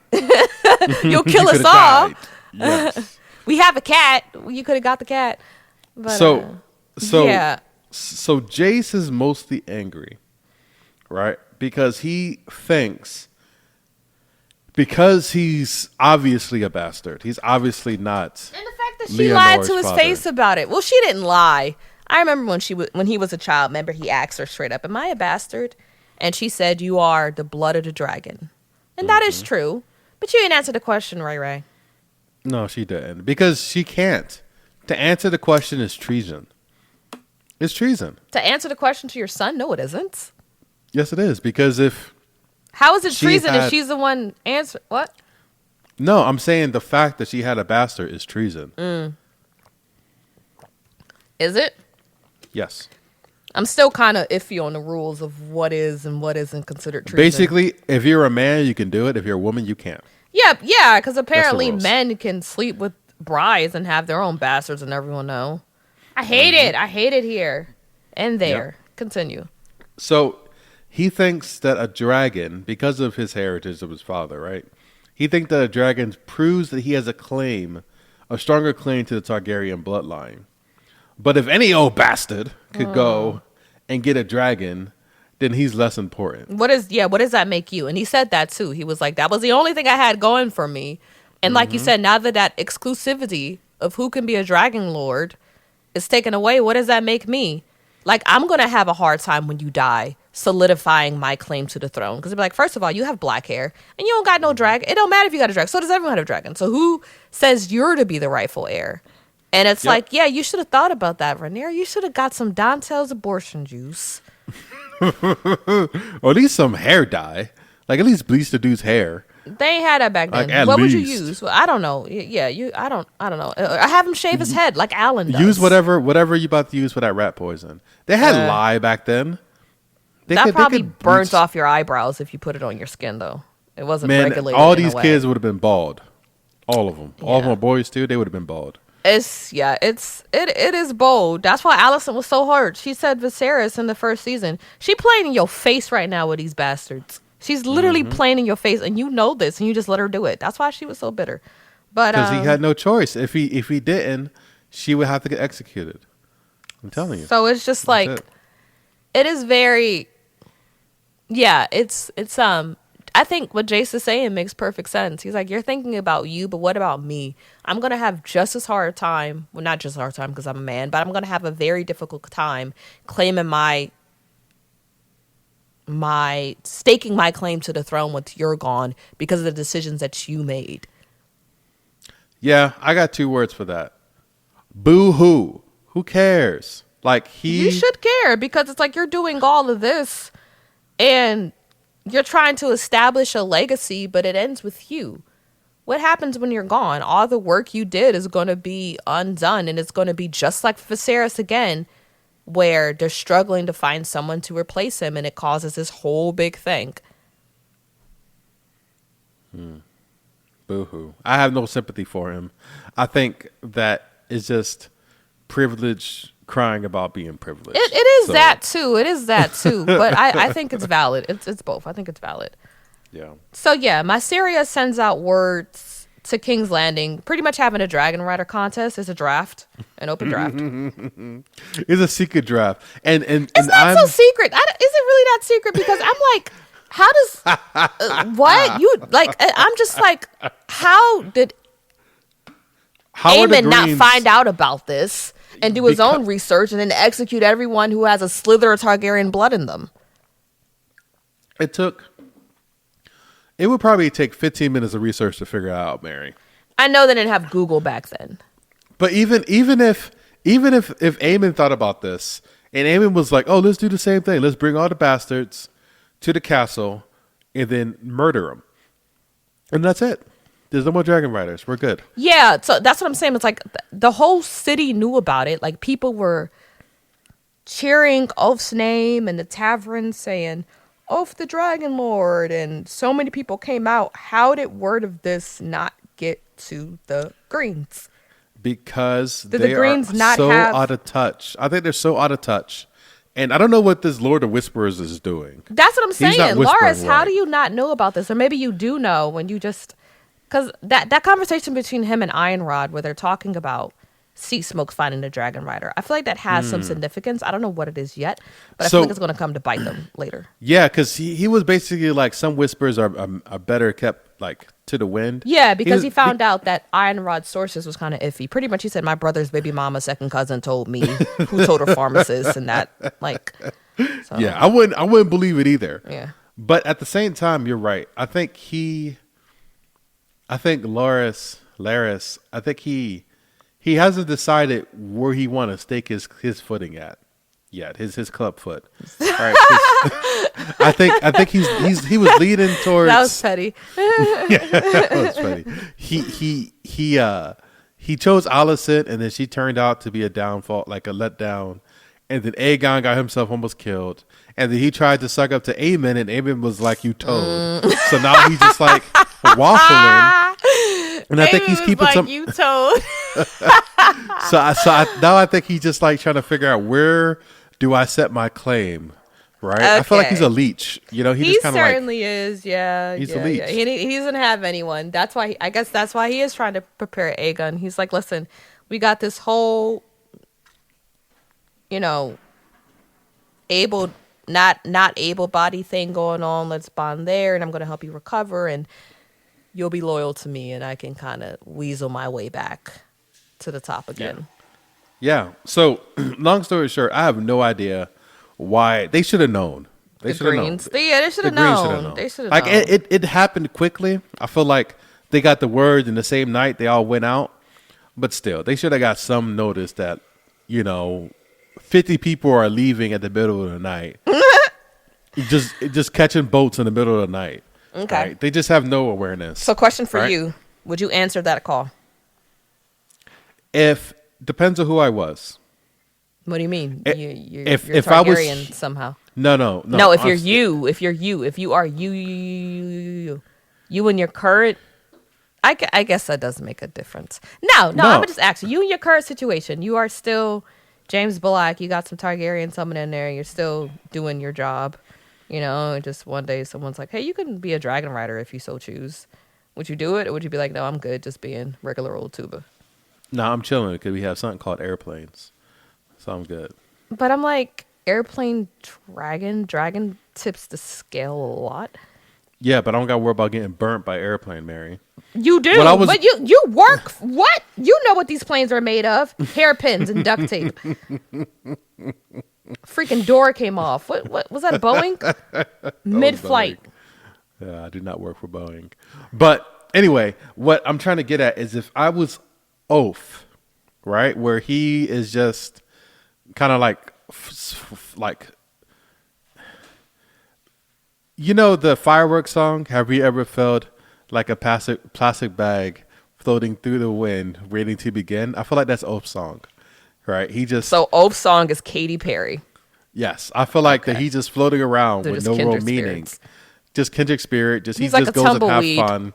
you'll kill us all. Yes. We have a cat. You could have got the cat. But, yeah. So Jace is mostly angry, right? Because he thinks, because he's obviously a bastard. He's obviously not. And the fact that she lied to his face about it. Well, she didn't lie. I remember when he was a child. Remember, he asked her straight up, "Am I a bastard?" And she said, "You are the blood of the dragon," and that is true. But you didn't answer the question, Ray. No, she didn't, because she can't. To answer the question is treason. It's treason. To answer the question to your son? No, it isn't. Yes, it is. Because how is it treason if she's the one answer? What? No, I'm saying the fact that she had a bastard is treason. Is it? Yes. I'm still kind of iffy on the rules of what is and what isn't considered treason. Basically, if you're a man, you can do it. If you're a woman, you can't. Yeah, because apparently men can sleep with brides and have their own bastards and everyone know. I hate it. I hate it here and there. Yep. Continue. So he thinks that a dragon, because of his heritage of his father, right? He thinks that a dragon proves that he has a stronger claim to the Targaryen bloodline. But if any old bastard could go and get a dragon, then he's less important. What does that make you? And he said that too. He was like, that was the only thing I had going for me. And like you said, now that exclusivity of who can be a dragon lord is taken away, what does that make me? Like, I'm going to have a hard time when you die solidifying my claim to the throne. Because it'd be like, first of all, you have black hair and you don't got no dragon. It don't matter if you got a dragon. So does everyone have a dragon. So who says you're to be the rightful heir? And it's like, yeah, you should have thought about that, Rhaenyra. You should have got some Dantel's abortion juice. Or at least some hair dye. Like, at least bleach the dude's hair. They ain't had that back then. Like, what would you use? Well, I don't know. Yeah, I don't know. I have him shave his head like Alan does. Use whatever you about to use for that rat poison. They had lye back then. That probably burns off your eyebrows if you put it on your skin, though. It wasn't regulated. All these kids would have been bald. All of them. Yeah. All of them are boys too. They would have been bald. It is bold. That's why Alicent was so hurt. She said Viserys in the first season. She playing in your face right now with these bastards. She's literally playing in your face, and you know this, and you just let her do it. That's why she was so bitter. But because he had no choice. If he didn't, she would have to get executed. I'm telling you. So it's just like it is very. Yeah, it's I think what Jace is saying makes perfect sense. He's like, you're thinking about you, but what about me? I'm going to have just as hard a time. Well, not just a hard time because I'm a man, but I'm going to have a very difficult time claiming staking my claim to the throne once you're gone because of the decisions that you made. Yeah, I got 2 words for that. Boo-hoo. Who cares? Like, You should care because it's like you're doing all of this and you're trying to establish a legacy, but it ends with you. What happens when you're gone? All the work you did is going to be undone, and it's going to be just like Viserys again, where they're struggling to find someone to replace him, and it causes this whole big thing. Boo-hoo. I have no sympathy for him. I think that is just privilege crying about being privileged. It is that too. It is that too. But I think it's valid. It's both. I think it's valid. Yeah. So yeah, Mysteria sends out words to King's Landing, pretty much having a Dragon Rider contest. It's a draft, an open draft. It's a secret draft, and it's not so secret. Is it really that secret? Because I'm like, how does what you like? I'm just like, how did Aemon not find out about this and do his own research and then execute everyone who has a slither of Targaryen blood in them? It would probably take 15 minutes of research to figure out, Mary. I know they didn't have Google back then. But even if Aemon thought about this and Aemon was like, "Oh, let's do the same thing. Let's bring all the bastards to the castle and then murder them," and that's it. There's no more Dragon Riders. We're good. Yeah, so that's what I'm saying. It's like the whole city knew about it. Like people were cheering Ulf's name in the tavern, saying, "Ulf the Dragon Lord," and so many people came out. How did word of this not get to the Greens? Because they are so out of touch. I think they're so out of touch. And I don't know what this Lord of Whisperers is doing. That's what I'm saying. Loris, how do you not know about this? Or maybe you do know when you just... Because that conversation between him and Ironrod where they're talking about Sea Smoke finding the Dragon Rider, I feel like that has some significance. I don't know what it is yet, but I feel like it's going to come to bite them later. Yeah, because he was basically like, some whispers are better kept like to the wind. Yeah, because he found out that Ironrod's sources was kind of iffy. Pretty much he said, my brother's baby mama second cousin told me, who told her pharmacist, and that like... So. Yeah, I wouldn't believe it either. Yeah. But at the same time, you're right. I think Laris, I think he hasn't decided where he want to stake his footing at yet. His club foot. All right. I think he was leading towards. That was petty. Yeah, that was funny. He chose Alicent, and then she turned out to be a downfall, like a letdown. And then Aegon got himself almost killed. And then he tried to suck up to Aemon, and Aemon was like, "You toad." So now he's just like waffling. And I think he's keeping some. You told. Now I think he's just like trying to figure out, where do I set my claim, right? Okay. I feel like he's a leech. You know, he certainly is. Yeah, he's a leech. Yeah. He doesn't have anyone. That's why. I guess that's why he is trying to prepare Aegon. He's like, listen, we got this whole, not able body thing going on. Let's bond there, and I'm going to help you recover, and you'll be loyal to me, and I can kind of weasel my way back to the top again. Yeah. So, long story short, I have no idea why. They should have known. They should have known. They should have known. They should have known. Like it happened quickly. I feel like they got the word in the same night. They all went out, but still, they should have got some notice that 50 people are leaving at the middle of the night. just catching boats in the middle of the night. Okay. Right? They just have no awareness. So question for you. Would you answer that call? Depends on who I was. What do you mean? You're if Targaryen I was somehow. No. No, if you are you and your current, I guess that does make a difference. No, I'm gonna just ask you in your current situation. You are still James Bullock. You got some Targaryen summon in there. You're still doing your job. Just one day someone's like, hey, you can be a dragon rider if you so choose. Would you do it? Or would you be like, no, I'm good just being regular old tuba? No, I'm chilling because we have something called airplanes. So I'm good. But I'm like, airplane dragon tips the scale a lot. Yeah, but I don't got to worry about getting burnt by airplane, Mary. You do, but you work. What? You know what these planes are made of? Hairpins and duct tape. Freaking door came off. What was that? Boeing? Mid-flight. Boeing. Yeah, I do not work for Boeing. But anyway, what I'm trying to get at is if I was Oath, right, where he is just kind of like the fireworks song, have you ever felt like a plastic bag floating through the wind waiting to begin? I feel like that's Oath's song, right? So Oath's song is Katy Perry. Yes, I feel like that he's just floating around with no real meaning. Just kindred spirit. He just goes and have fun.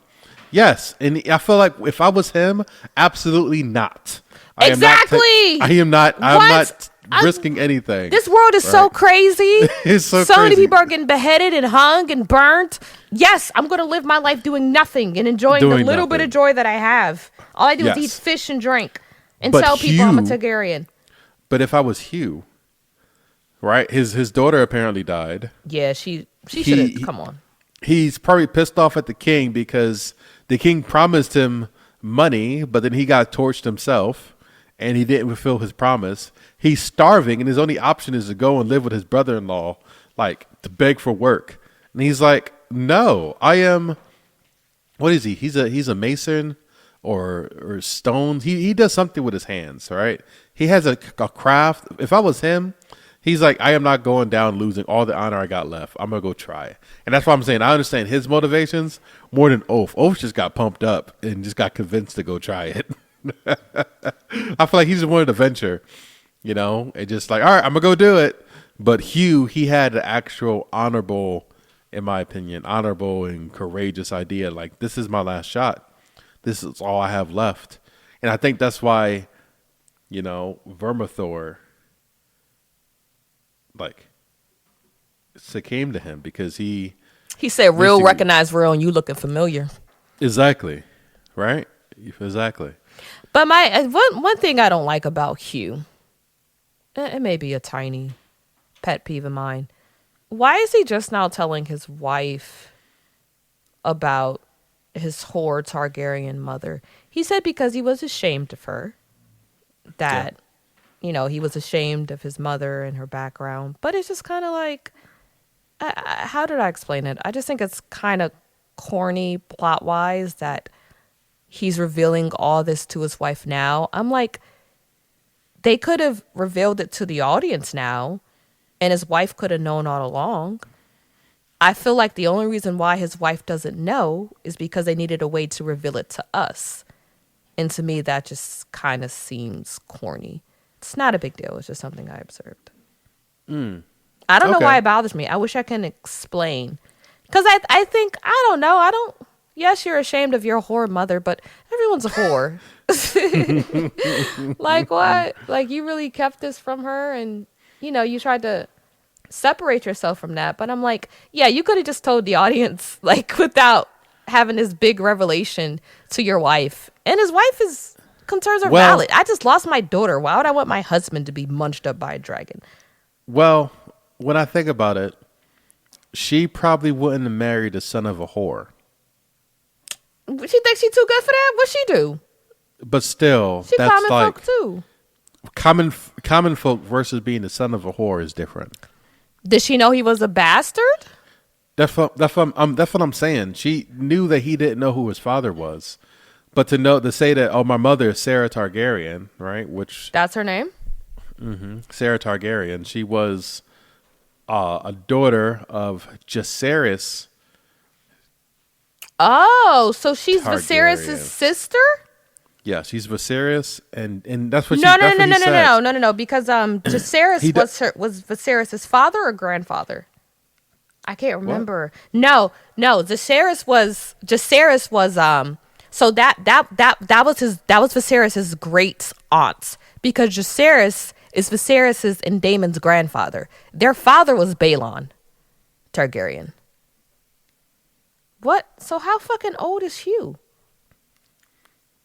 Yes, and I feel like if I was him, absolutely not. Exactly. I am not. I'm not risking anything. This world is so crazy. It's so crazy. Many people are getting beheaded and hung and burnt. Yes, I'm going to live my life doing nothing and enjoying the little bit of joy that I have. All I do is eat fish and drink and tell people I'm a Targaryen. But if I was Hugh, right? His daughter apparently died. Yeah, she should have. Come on. He's probably pissed off at the king because the king promised him money, but then he got torched himself and he didn't fulfill his promise. He's starving and his only option is to go and live with his brother-in-law, like to beg for work. And he's like, no, I am, what is he? He's a mason or stones. He does something with his hands, right? He has a craft. If I was him, he's like, I am not going down losing all the honor I got left. I'm going to go try. And that's why I'm saying I understand his motivations more than Oath. Oath just got pumped up and just got convinced to go try it. I feel like he just wanted to venture, and just like, all right, I'm going to go do it. But Hugh, he had an actual honorable, in my opinion, honorable and courageous idea. Like, this is my last shot. This is all I have left. And I think that's why, Vermithor, like, succumbed to him because he said real recognize real and you looking familiar. Exactly. Right? Exactly. But my one thing I don't like about Hugh, it may be a tiny pet peeve of mine. Why is he just now telling his wife about his whore Targaryen mother? He said because he was ashamed of her. That, he was ashamed of his mother and her background. But it's just kind of like, how did I explain it? I just think it's kind of corny plot-wise that he's revealing all this to his wife now. I'm like, they could have revealed it to the audience now, and his wife could have known all along. I feel like the only reason why his wife doesn't know is because they needed a way to reveal it to us. And to me, that just kind of seems corny. It's not a big deal. It's just something I observed. I don't know why it bothers me. I wish I can explain. Because I think, I don't know. Yes, you're ashamed of your whore mother, but everyone's a whore. Like, what? Like, you really kept this from her and, you tried to separate yourself from that. But I'm like, yeah, you could have just told the audience, like, without having this big revelation to your wife. And his wife's concerns are valid. I just lost my daughter. Why would I want my husband to be munched up by a dragon? Well, when I think about it, she probably wouldn't have married the son of a whore. She thinks she's too good for that? What'd she do? But still, she that's common like folk too. Common folk versus being the son of a whore is different. Did she know he was a bastard? That's what I'm saying. She knew that he didn't know who his father was, but to say that, oh, my mother is Sarah Targaryen, right? Which that's her name. Sarah Targaryen. She was a daughter of Jacaerys. Oh, so she's Targaryen. Viserys' sister? Yeah, she's Viserys, and that's what no, she no, because Jacaerys was Viserys' father or grandfather? I can't remember. What? No, Jacaerys was so that was Viserys' great aunt, because Jacaerys is Viserys' and Daemon's grandfather. Their father was Baelon Targaryen. What? So how fucking old is Hugh?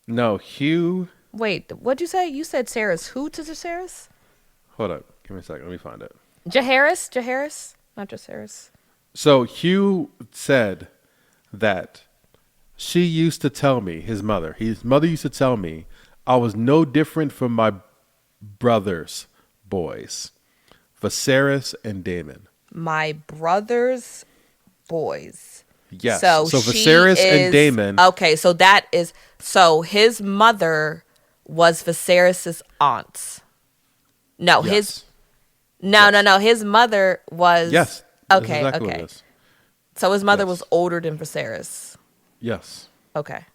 No, Hugh. Wait, what'd you say? You said Sarah's who to Jacaerys? Hold up. Give me a second. Let me find it. Jacaerys? Not Jacaerys. So Hugh said that she used to tell me, his mother used to tell me, I was no different from my brother's boys, Viserys and Daemon. My brother's boys. Yes. So Viserys and Daemon. Okay, so his mother was Viserys' aunt. No, yes. No. His mother was. Yes. Okay. Exactly Okay. So his mother was older than Viserys. Yes. Okay.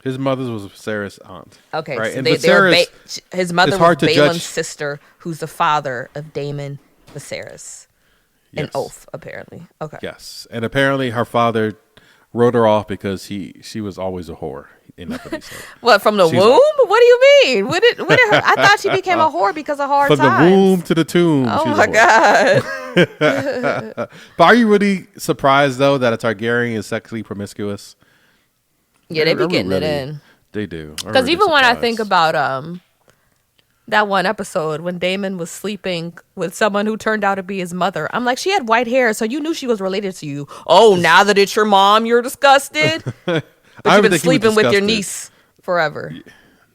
His mother was Viserys' aunt. Okay. Right? So and his mother was Baelin's sister, who's the father of Daemon Viserys. An oath, apparently. Okay. Yes. And apparently her father wrote her off because she was always a whore. In that what, from the womb? What do you mean? What did her? I thought she became a whore because of hard times. From the womb to the tomb. Oh my god! But are you really surprised though that a Targaryen is sexually promiscuous? Yeah, they be getting it in. They do. Because even when I think about that one episode when Daemon was sleeping with someone who turned out to be his mother, I'm like, she had white hair, so you knew she was related to you. Oh, now that it's your mom, you're disgusted. But you've been sleeping with your niece forever.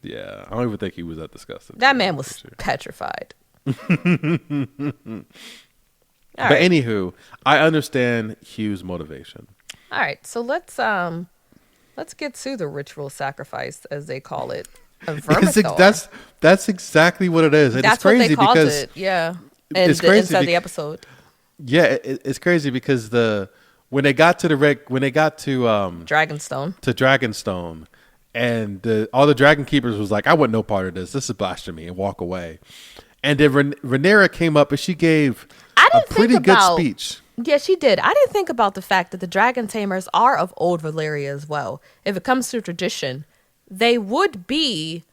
Yeah, I don't even think he was that disgusted. That man was petrified. But anywho, I understand Hugh's motivation. All right, so let's get to the ritual sacrifice, as they call it, of Vermithor. That's exactly what it is. And that's it's crazy what they called because it. Yeah, and it's crazy inside the episode. Yeah, it's crazy because when they got to Dragonstone, and all the Dragon Keepers was like, I want no part of this. This is blasphemy, and walk away. And then Rhaenyra came up and she gave a pretty good speech. Yeah, she did. I didn't think about the fact that the Dragon Tamers are of old Valyria as well. If it comes to tradition, they would be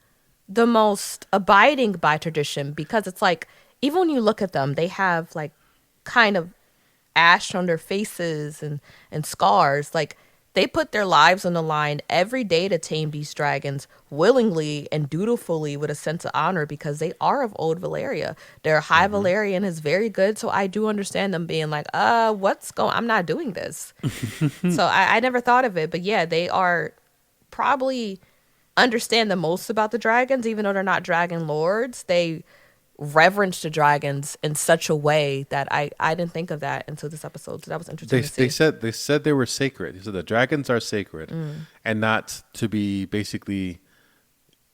the most abiding by tradition, because it's like, even when you look at them, they have like kind of ash on their faces and scars. Like, they put their lives on the line every day to tame these dragons willingly and dutifully with a sense of honor, because they are of old Valyria. Their high Valyrian is very good, so I do understand them being like, I'm not doing this. So I never thought of it, but yeah, they are probably understand the most about the dragons, even though they're not dragon lords. They reverence the dragons in such a way that I didn't think of that until this episode. So that was interesting to see. They said they were sacred. So the dragons are sacred and not to be basically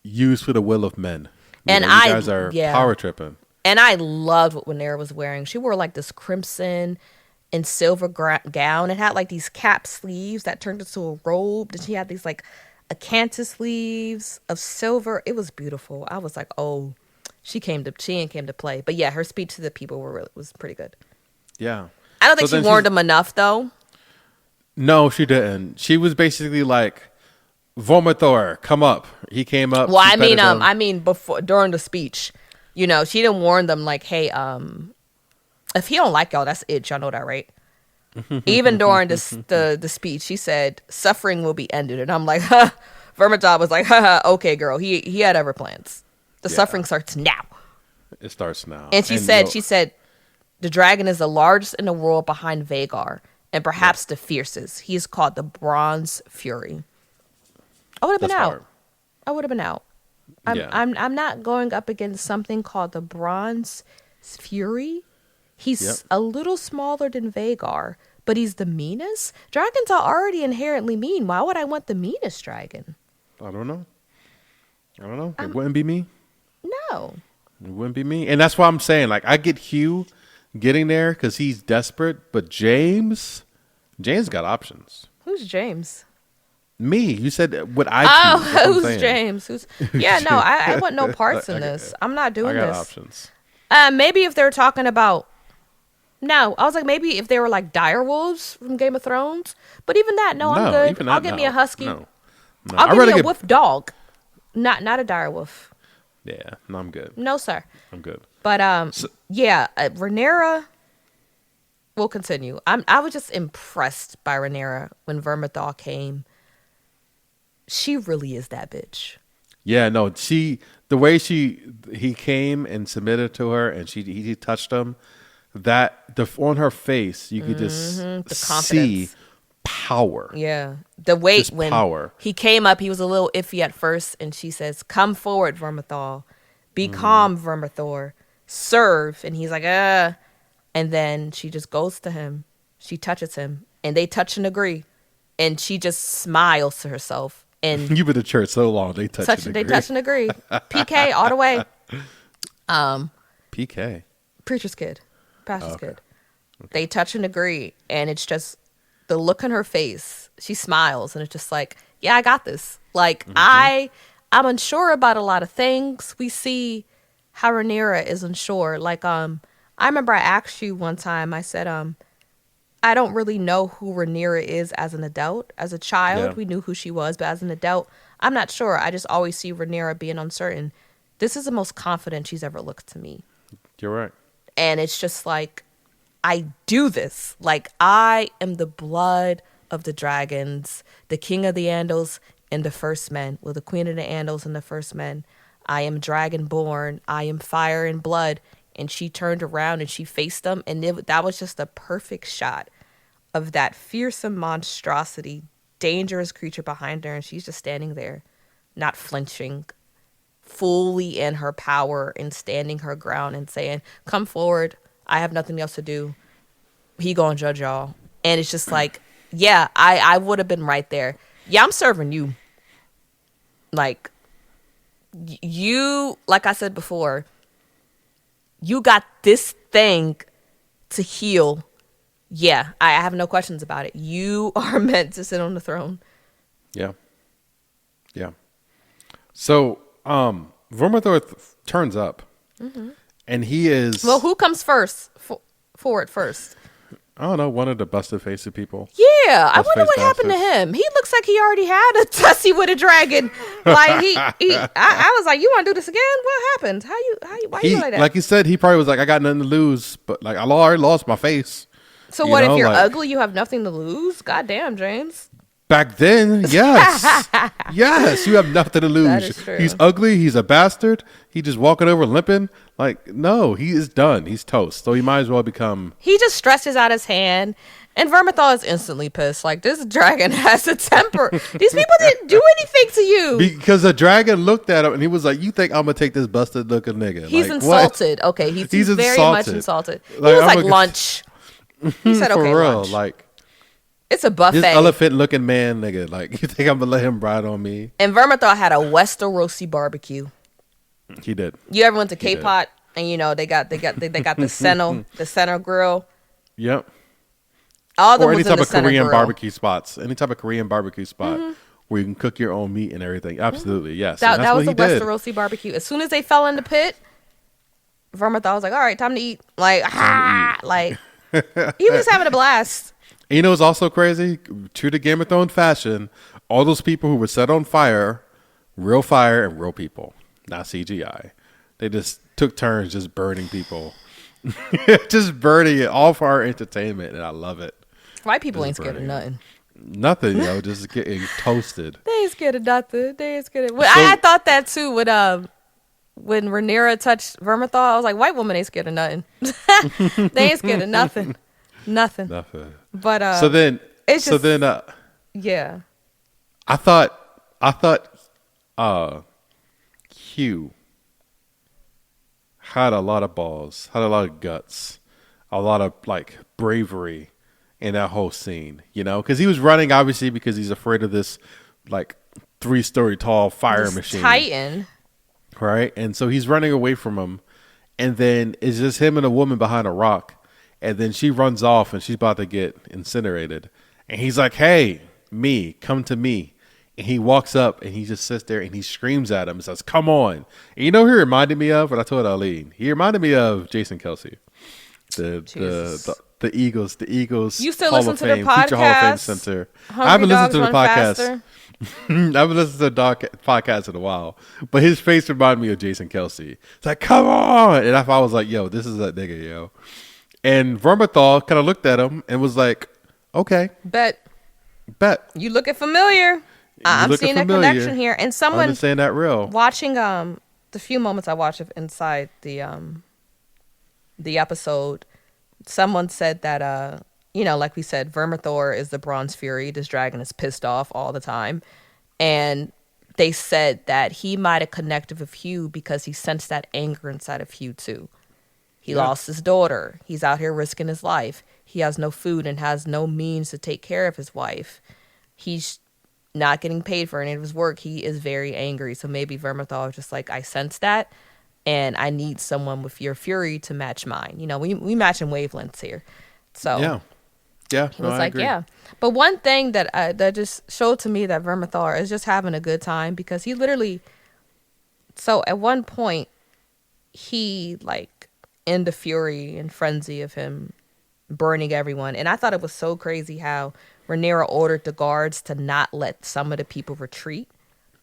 used for the will of men. You guys are power tripping. And I loved what Rhaenyra was wearing. She wore like this crimson and silver gown. It had like these cap sleeves that turned into a robe. And she had these like acanthus sleeves of silver. It was beautiful. I was like, oh, she came to play. But yeah, her speech to the people was pretty good. Yeah. I don't think she warned them enough though. No, she didn't. She was basically like, Vermithor, come up. He came up. Well, I mean before, during the speech, she didn't warn them like, hey, if he don't like y'all, that's it. Y'all know that, right? Even during the speech, she said suffering will be ended, and I'm like, Vermithor was like, okay, girl. He had other plans. The suffering starts now. It starts now. And she said, the dragon is the largest in the world behind Vhagar, and perhaps the fiercest. He is called the Bronze Fury. I would have been out. I'm not going up against something called the Bronze Fury. He's a little smaller than Vhagar, but he's the meanest. Dragons are already inherently mean. Why would I want the meanest dragon? I don't know. It wouldn't be me. No. It wouldn't be me. And that's why I'm saying, like, I get Hugh getting there because he's desperate, but James got options. Who's James? Me. You said what I choose. Oh, who's James? I want no parts in this. I'm not doing this. I got options. Maybe if they're talking about... No, I was like, maybe if they were like direwolves from Game of Thrones. But even that, I'm good. I'll get me a husky. No. I'll give me a wolf dog. Not a direwolf. Yeah, no, I'm good. No, sir. I'm good. But Rhaenyra will continue. I was just impressed by Rhaenyra when Vermithor came. She really is that bitch. Yeah, no, the way he came and submitted to her, and he touched him. On her face, you could just see power. Yeah, the weight just when power. He came up, he was a little iffy at first, and she says, "Come forward, Vermithor. Be calm, Vermithor. Serve." And he's like, and then she just goes to him. She touches him, and they touch and agree, and she just smiles to herself. And you've been to church so long, they touch and agree. PK all the way. PK, preacher's kid, pastor's kid. Okay. They touch and agree, and it's just the look on her face. She smiles, and it's just like, yeah, I got this. Like I'm unsure about a lot of things. We see how Rhaenyra is unsure. Like I remember I asked you one time. I said I don't really know who Rhaenyra is as an adult. As a child, we knew who she was, but as an adult, I'm not sure. I just always see Rhaenyra being uncertain. This is the most confident she's ever looked to me. You're right. And it's just like, I do this. Like, I am the blood of the dragons, the king of the Andals and the first men. Well, the queen of the Andals and the first men. I am dragonborn. I am fire and blood. And she turned around and she faced them. And that was just a perfect shot of that fearsome monstrosity, dangerous creature behind her. And she's just standing there, not flinching, fully in her power and standing her ground and saying, come forward. I have nothing else to do. He gonna judge y'all. And it's just like, yeah, I would have been right there. Yeah, I'm serving you. Like, you, like I said before, you got this thing to heal. Yeah, I have no questions about it. You are meant to sit on the throne. Yeah. Yeah. So, Vermithor turns up. Mm-hmm. And he is... Well, who comes first? Forward first. I don't know, one of the busted face of people. Yeah, I wonder what happened to him. He looks like he already had a tussle with a dragon. Like I was like, you want to do this again? What happened? Why you like that? Like you said, he probably was like, I got nothing to lose, but like I already lost my face. So what if you're ugly? You have nothing to lose? Goddamn, James. Back then, yes, yes, you have nothing to lose. That is true. He's ugly. He's a bastard. He just walking over limping. Like, no, he is done. He's toast. So he might as well become. He just stretches out his hand, and Vermithor is instantly pissed. Like, this dragon has a temper. These people didn't do anything to you. Because the dragon looked at him and he was like, "You think I'm gonna take this busted looking nigga?" He's like, insulted. What? Okay, he's very much insulted. Like, he was like lunch. He said, "Okay, for real, lunch." like. It's a buffet. This elephant-looking man, nigga. Like, you think I'm gonna let him ride on me? And Vermithor had a Westerosi barbecue. He did. You ever went to K-Pot and you know they got the center grill. Yep. All the or any type of Korean grill. barbecue spots. Any type of Korean barbecue spot where you can cook your own meat and everything. Absolutely, yes. That was the Westerosi barbecue. As soon as they fell in the pit, Vermithor was like, "All right, time to eat." Like, like he was having a blast. And you know what's also crazy? True to Game of Thrones fashion, all those people who were set on fire and real people, not CGI. They just took turns just burning people. Just burning it all for our entertainment, and I love it. White people ain't scared of nothing. Nothing, just getting toasted. They ain't scared of nothing. They ain't scared of... Well, I thought that too when Rhaenyra touched Vermithor. I was like, white woman ain't scared of nothing. They ain't scared of nothing. Nothing. But yeah. I thought Hugh had a lot of balls, had a lot of guts, a lot of like bravery in that whole scene, you know, because he was running obviously because he's afraid of this like 3-story tall fire machine, Titan, right? And so he's running away from him, and then it's just him and a woman behind a rock. And then she runs off and she's about to get incinerated. And he's like, "Hey, come to me." And he walks up and he just sits there and he screams at him and says, "Come on." And you know who he reminded me of? What I told Ali. He reminded me of Jason Kelsey. The Eagles. You still Hall listen of to the Fame, podcast? Future Hall of Fame center. I haven't listened to the podcast. I haven't listened to the podcast in a while. But his face reminded me of Jason Kelsey. It's like, "Come on." And I was like, yo, this is that nigga, yo. And Vermithor kind of looked at him and was like, "Okay, bet you looking familiar. I'm seeing a connection here." And someone saying that real. Watching the few moments I watched inside the episode, someone said that like we said, Vermithor is the Bronze Fury. This dragon is pissed off all the time, and they said that he might have connected with Hugh because he sensed that anger inside of Hugh too. He lost his daughter. He's out here risking his life. He has no food and has no means to take care of his wife. He's not getting paid for any of his work. He is very angry. So maybe Vermithor was just like, I sense that, and I need someone with your fury to match mine. You know, we match in wavelengths here. So yeah, he was like, yeah. But one thing that just showed to me that Vermithor is just having a good time because he literally. So at one point, he like, in the fury and frenzy of him burning everyone. And I thought it was so crazy how Rhaenyra ordered the guards to not let some of the people retreat.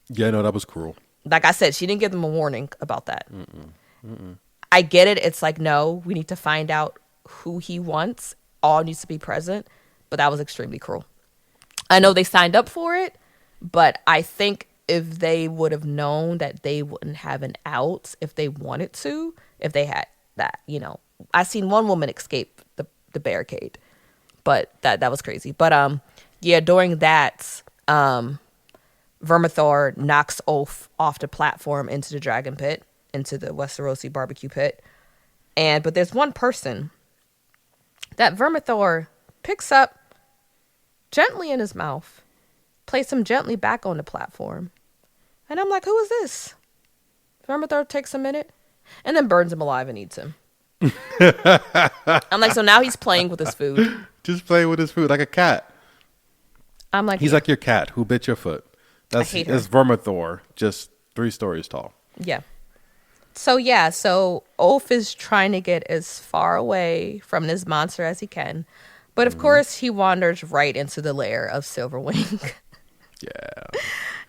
Yeah, no, that was cruel. Like I said, she didn't give them a warning about that. I get it. It's like, no, we need to find out who he wants. All needs to be present. But that was extremely cruel. I know they signed up for it, but I think if they would have known that they wouldn't have an out if they wanted to, if they had that, you know. I seen one woman escape the barricade, but that was crazy. But yeah, during that, Vermithor knocks Ulf off the platform into the dragon pit, into the Westerosi barbecue pit. But there's one person that Vermithor picks up gently in his mouth, place him gently back on the platform. And I'm like, who is this? Vermithor takes a minute and then burns him alive and eats him. I'm like, so now he's playing with his food. Just playing with his food like a cat. I'm like, he's like your cat who bit your foot. That's Vermithor, just 3 stories tall. Yeah. So Ulf is trying to get as far away from this monster as he can. But of course, he wanders right into the lair of Silverwing. Yeah.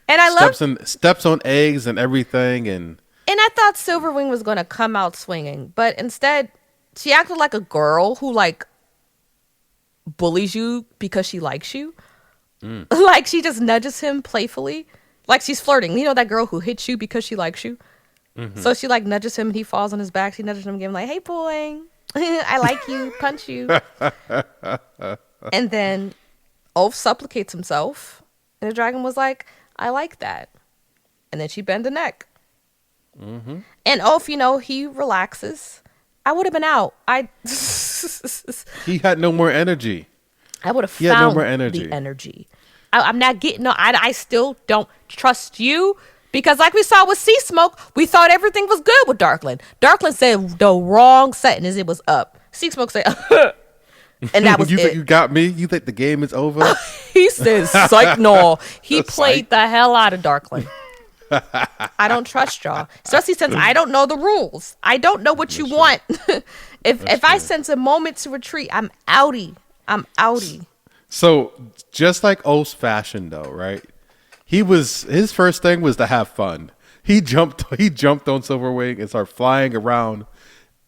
And I steps on eggs and everything. And I thought Silverwing was going to come out swinging. But instead, she acted like a girl who, like, bullies you because she likes you. Like, she just nudges him playfully. Like, she's flirting. You know that girl who hits you because she likes you? So she, like, nudges him and he falls on his back. She nudges him again, like, hey, boy. I like you. Punch you. And then Ulf supplicates himself. And the dragon was like, I like that. And then she bent the neck. And Ulf, you know, he relaxes. I would have been out. He had no more energy. I would have found the energy. I'm not getting, no, I still don't trust you. Because like we saw with Sea Smoke, we thought everything was good with Darkland. Darkland said the wrong sentence, it was up. Sea Smoke said, and that was you it. Think you got me? You think the game is over? He says, psych, no. He played the hell out of Darkland. I don't trust y'all. Especially since I don't know the rules. I don't know what you want. If I sense a moment to retreat, I'm outie. So just like Ulf's fashion though, right? His first thing was to have fun. He jumped on Silverwing and started flying around,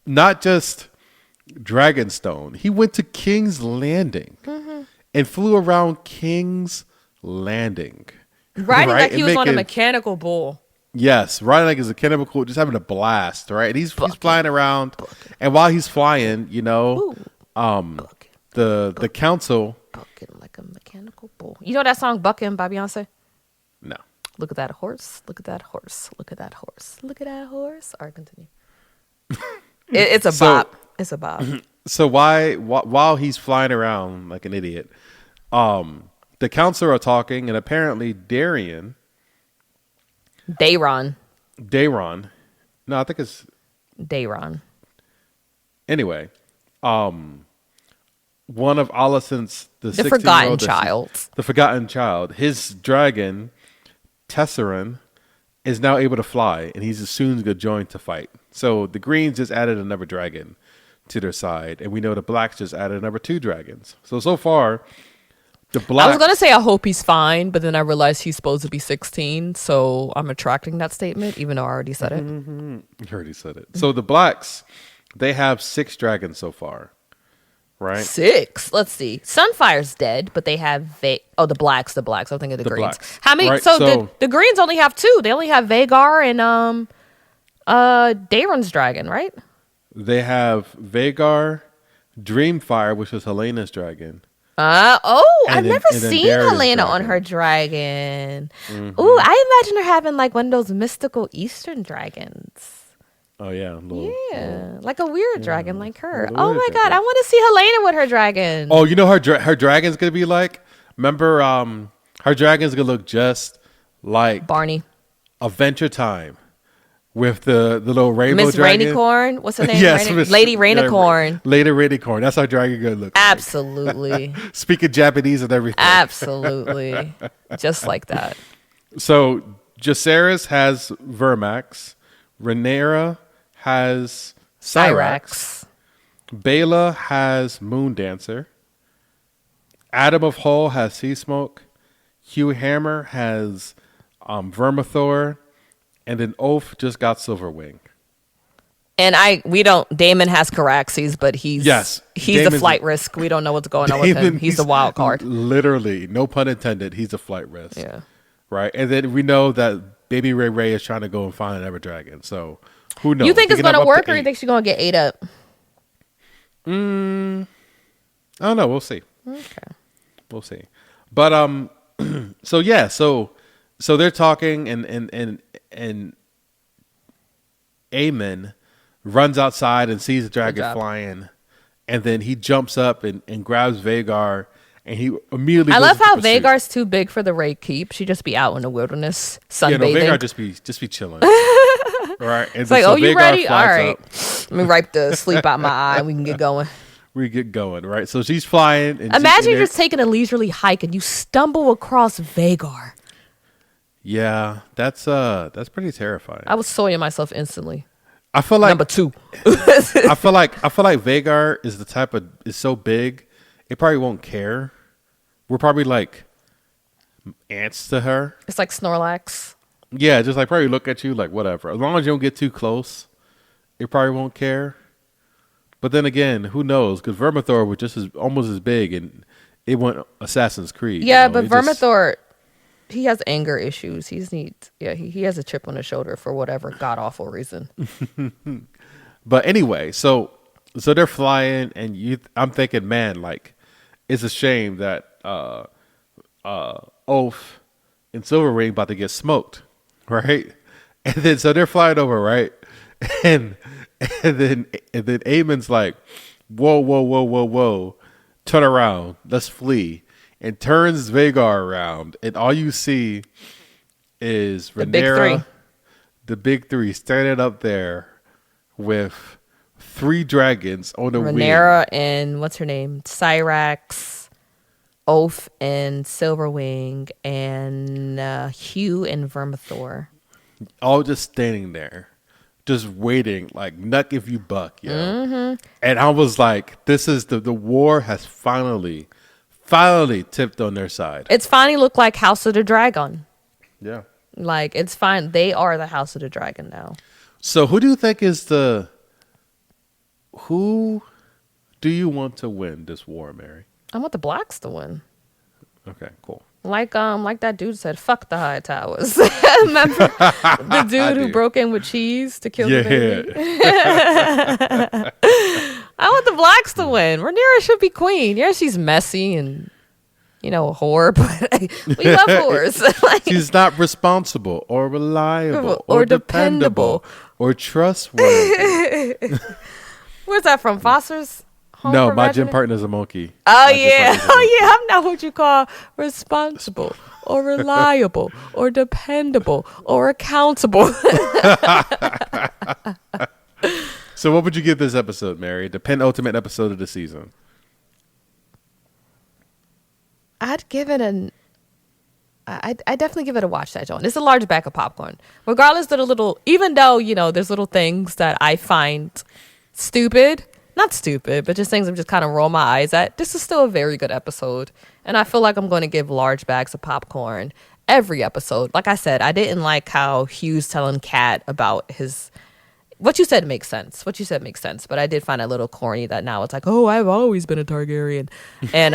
not just Dragonstone. He went to King's Landing and flew around King's Landing. Riding like he was on a mechanical bull. Yes, riding like he's a mechanical bull, just having a blast, right? And he's flying around. And while he's flying, you know, the council. Bucking like a mechanical bull. You know that song Bucking by Beyonce? No. Look at that horse. Look at that horse. Look at that horse. Look at that horse. All right, continue. It's a bop. It's a bop. So while he's flying around like an idiot, the council are talking, and apparently Dayron. No, I think it's Dayron. Anyway, one of Alicent's the forgotten child. The forgotten child. His dragon, Tesserin, is now able to fly, and he's as soon as going to join to fight. So the Greens just added another dragon to their side, and we know the Blacks just added another 2 dragons. So far, the Blacks... I was going to say I hope he's fine, but then I realized he's supposed to be 16, so I'm retracting that statement, even though I already said it. You already said it. So the Blacks, they have 6 dragons so far. Right. 6. Let's see. Sunfire's dead, but they have the blacks. I'm thinking of the Greens. Blacks. How many? Right, so the Greens only have 2. They only have Vhagar and Daeron's dragon, right? They have Vhagar, Dreamfire, which is Helena's dragon. I've never seen Helena on her dragon. Ooh, I imagine her having like one of those mystical Eastern dragons. Oh, yeah. Like a weird dragon like her. Oh, my God. I want to see Helena with her dragon. Oh, you know her dragon's going to be like? Remember, her dragon's going to look just like... Barney. Adventure Time with the little rainbow Miss dragon. Rainicorn? What's her name? Yes. Lady Rainicorn. Lady Rainicorn. That's how dragon going to look Absolutely. Like. Speaking Japanese and everything. Absolutely. Just like that. So, Jacaerys has Vermax. Rhaenyra has Syrax. Bela has Moon Dancer. Adam of Hull has Sea Smoke. Hugh Hammer has Vermithor. And then Oath just got Silverwing. And Damon has Caraxes, but he's a flight risk. We don't know what's going on with him. He's a wild card. Literally, no pun intended, he's a flight risk. Yeah. Right? And then we know that Baby Ray Ray is trying to go and find an Everdragon. So who knows? You think it's going to work, or you think she's going to get ate up? I don't know. We'll see. Okay. We'll see. But so they're talking, and Aemon runs outside and sees the dragon flying, and then he jumps up and grabs Vhagar, and he immediately. I love how Vhagar's too big for the Ray Keep. She just be out in the wilderness sunbathing. Yeah, no, Vhagar just be chilling. Right, and it's like, oh, you ready? All right, let me wipe the sleep out my eye, and we can get going. We get going, right? So she's flying. And imagine you're just taking a leisurely hike and you stumble across Vhagar. Yeah, that's pretty terrifying. I was soying myself instantly. I feel like number 2. I feel like Vhagar is the type of is so big, it probably won't care. We're probably like ants to her. It's like Snorlax. Yeah, just like probably look at you like whatever. As long as you don't get too close, it probably won't care. But then again, who knows? Because Vermithor was just almost as big, and it went Assassin's Creed. Yeah, but Vermithor, he has anger issues. He has a chip on his shoulder for whatever god awful reason. But anyway, so they're flying, and I'm thinking, man, like it's a shame that Oath and Silverwing about to get smoked, right? And then so they're flying over, right? And then Aemon's like, whoa, turn around, let's flee, and turns Vhagar around, and all you see is Rhaenyra, the big three, standing up there with 3 dragons on the wing. Rhaenyra and what's her name? Syrax, Oath and Silverwing, and Hugh and Vermithor. All just standing there. Just waiting, like nuck if you buck, yo. Mm-hmm. And I was like, "This is the war has finally tipped on their side. It's finally looked like House of the Dragon. Yeah, like it's fine. They are the House of the Dragon now. So who do you think is who do you want to win this war, Mary? I want the Blacks to win. Okay, cool. Like that dude said, "Fuck the high towers." Remember the dude who broke in with cheese to kill the baby? I want the Blacks to win. Rhaenyra should be queen. Yeah, she's messy and a whore, but we love whores. Like, she's not responsible or reliable or dependable or trustworthy. Where's that from? Foster's? No, my gym partner's a monkey. Oh, yeah. I'm not what you call responsible or reliable or dependable or accountable. So what would you give this episode, Mary? The penultimate episode of the season. I'd give it I definitely give it a watch that, John. It's a large bag of popcorn. Regardless of the little, even though, there's little things that I find stupid. Not stupid, but just things I'm just kind of roll my eyes at. This is still a very good episode. And I feel like I'm going to give large bags of popcorn every episode. Like I said, I didn't like how Hugh's telling Kat about his... What you said makes sense. But I did find it a little corny that now it's like, oh, I've always been a Targaryen. And...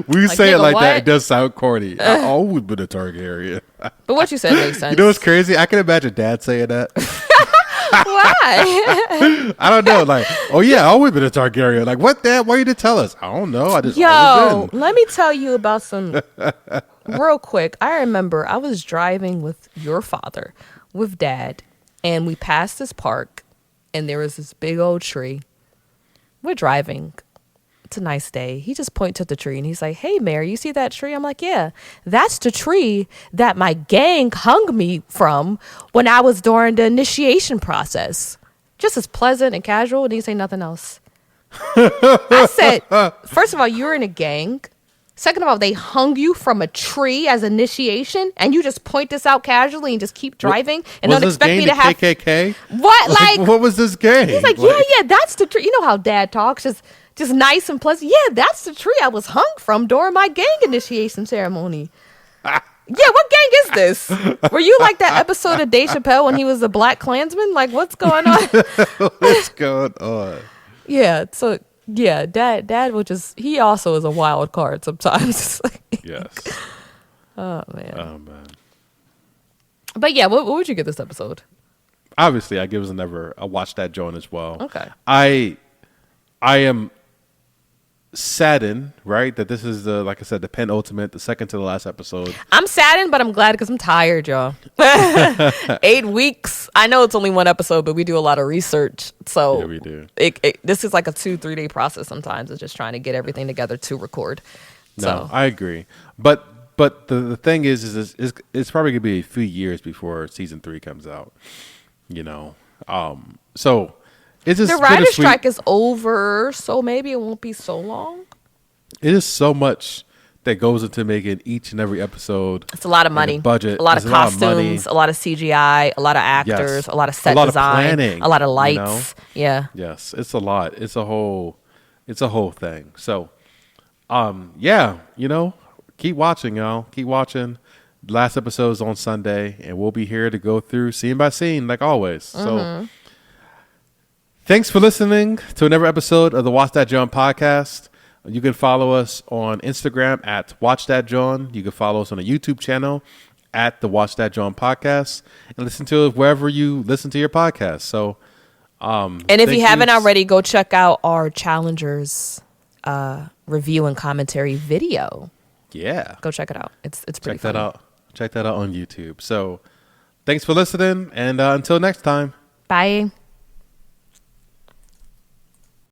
we say it like that, it does sound corny. I've always been a Targaryen. But what you said makes sense. You know what's crazy? I can imagine Dad saying that. Why? I don't know. Like, oh yeah, I've always been a Targaryen. Like, what, Dad? Why you didn't tell us? I don't know. I just always been. Let me tell you about some real quick. I remember I was driving with your father, with Dad, and we passed this park, and there was this big old tree. We're driving. It's a nice day. He just pointed to the tree and he's like, "Hey, Mary, you see that tree?" I'm like, "Yeah, that's the tree that my gang hung me from when I was during the initiation process." Just as pleasant and casual, and he say nothing else. I said, first of all, you're in a gang. Second of all, they hung you from a tree as initiation, and you just point this out casually and just keep driving and don't expect me to have KKK. What like what was this game? He's like, yeah, that's the tree. You know how Dad talks, just nice and pleasant. Yeah, that's the tree I was hung from during my gang initiation ceremony. Yeah, what gang is this? Were you like that episode of Dave Chappelle when he was a Black Klansman? Like, what's going on? What's going on? Yeah, so yeah, Dad will just. He also is a wild card sometimes. Yes. Oh man. Oh man. But yeah, what would you give this episode? Obviously, I give it a watch that joint as well. Okay. I am saddened, right, that this is like I said, the penultimate, the second to the last episode. I'm saddened, but I'm glad because I'm tired, y'all. 8 weeks. I know it's only one episode, but we do a lot of research, so yeah, we do. This is like a 2-3 day process. Sometimes it's just trying to get everything together to record. No, I agree, but the thing is it's probably gonna be a few years before season 3 comes out. So. It's just the writer's strike is over, so maybe it won't be so long. It is so much that goes into making each and every episode. It's a lot of money, budget, a lot of costumes, a lot of CGI, a lot of actors, yes. a lot of set design, of planning, a lot of lights. Yeah. Yes, it's a lot. It's a whole thing. So, yeah, keep watching, y'all. Keep watching. Last episode is on Sunday, and we'll be here to go through scene by scene, like always. So. Thanks for listening to another episode of the Watch That John podcast. You can follow us on Instagram at Watch That John. You can follow us on the YouTube channel at the Watch That John podcast, and listen to it wherever you listen to your podcast. So, and if you haven't already, go check out our Challengers review and commentary video. Yeah, go check it out. It's pretty fun. Check that out on YouTube. So, thanks for listening, and until next time. Bye.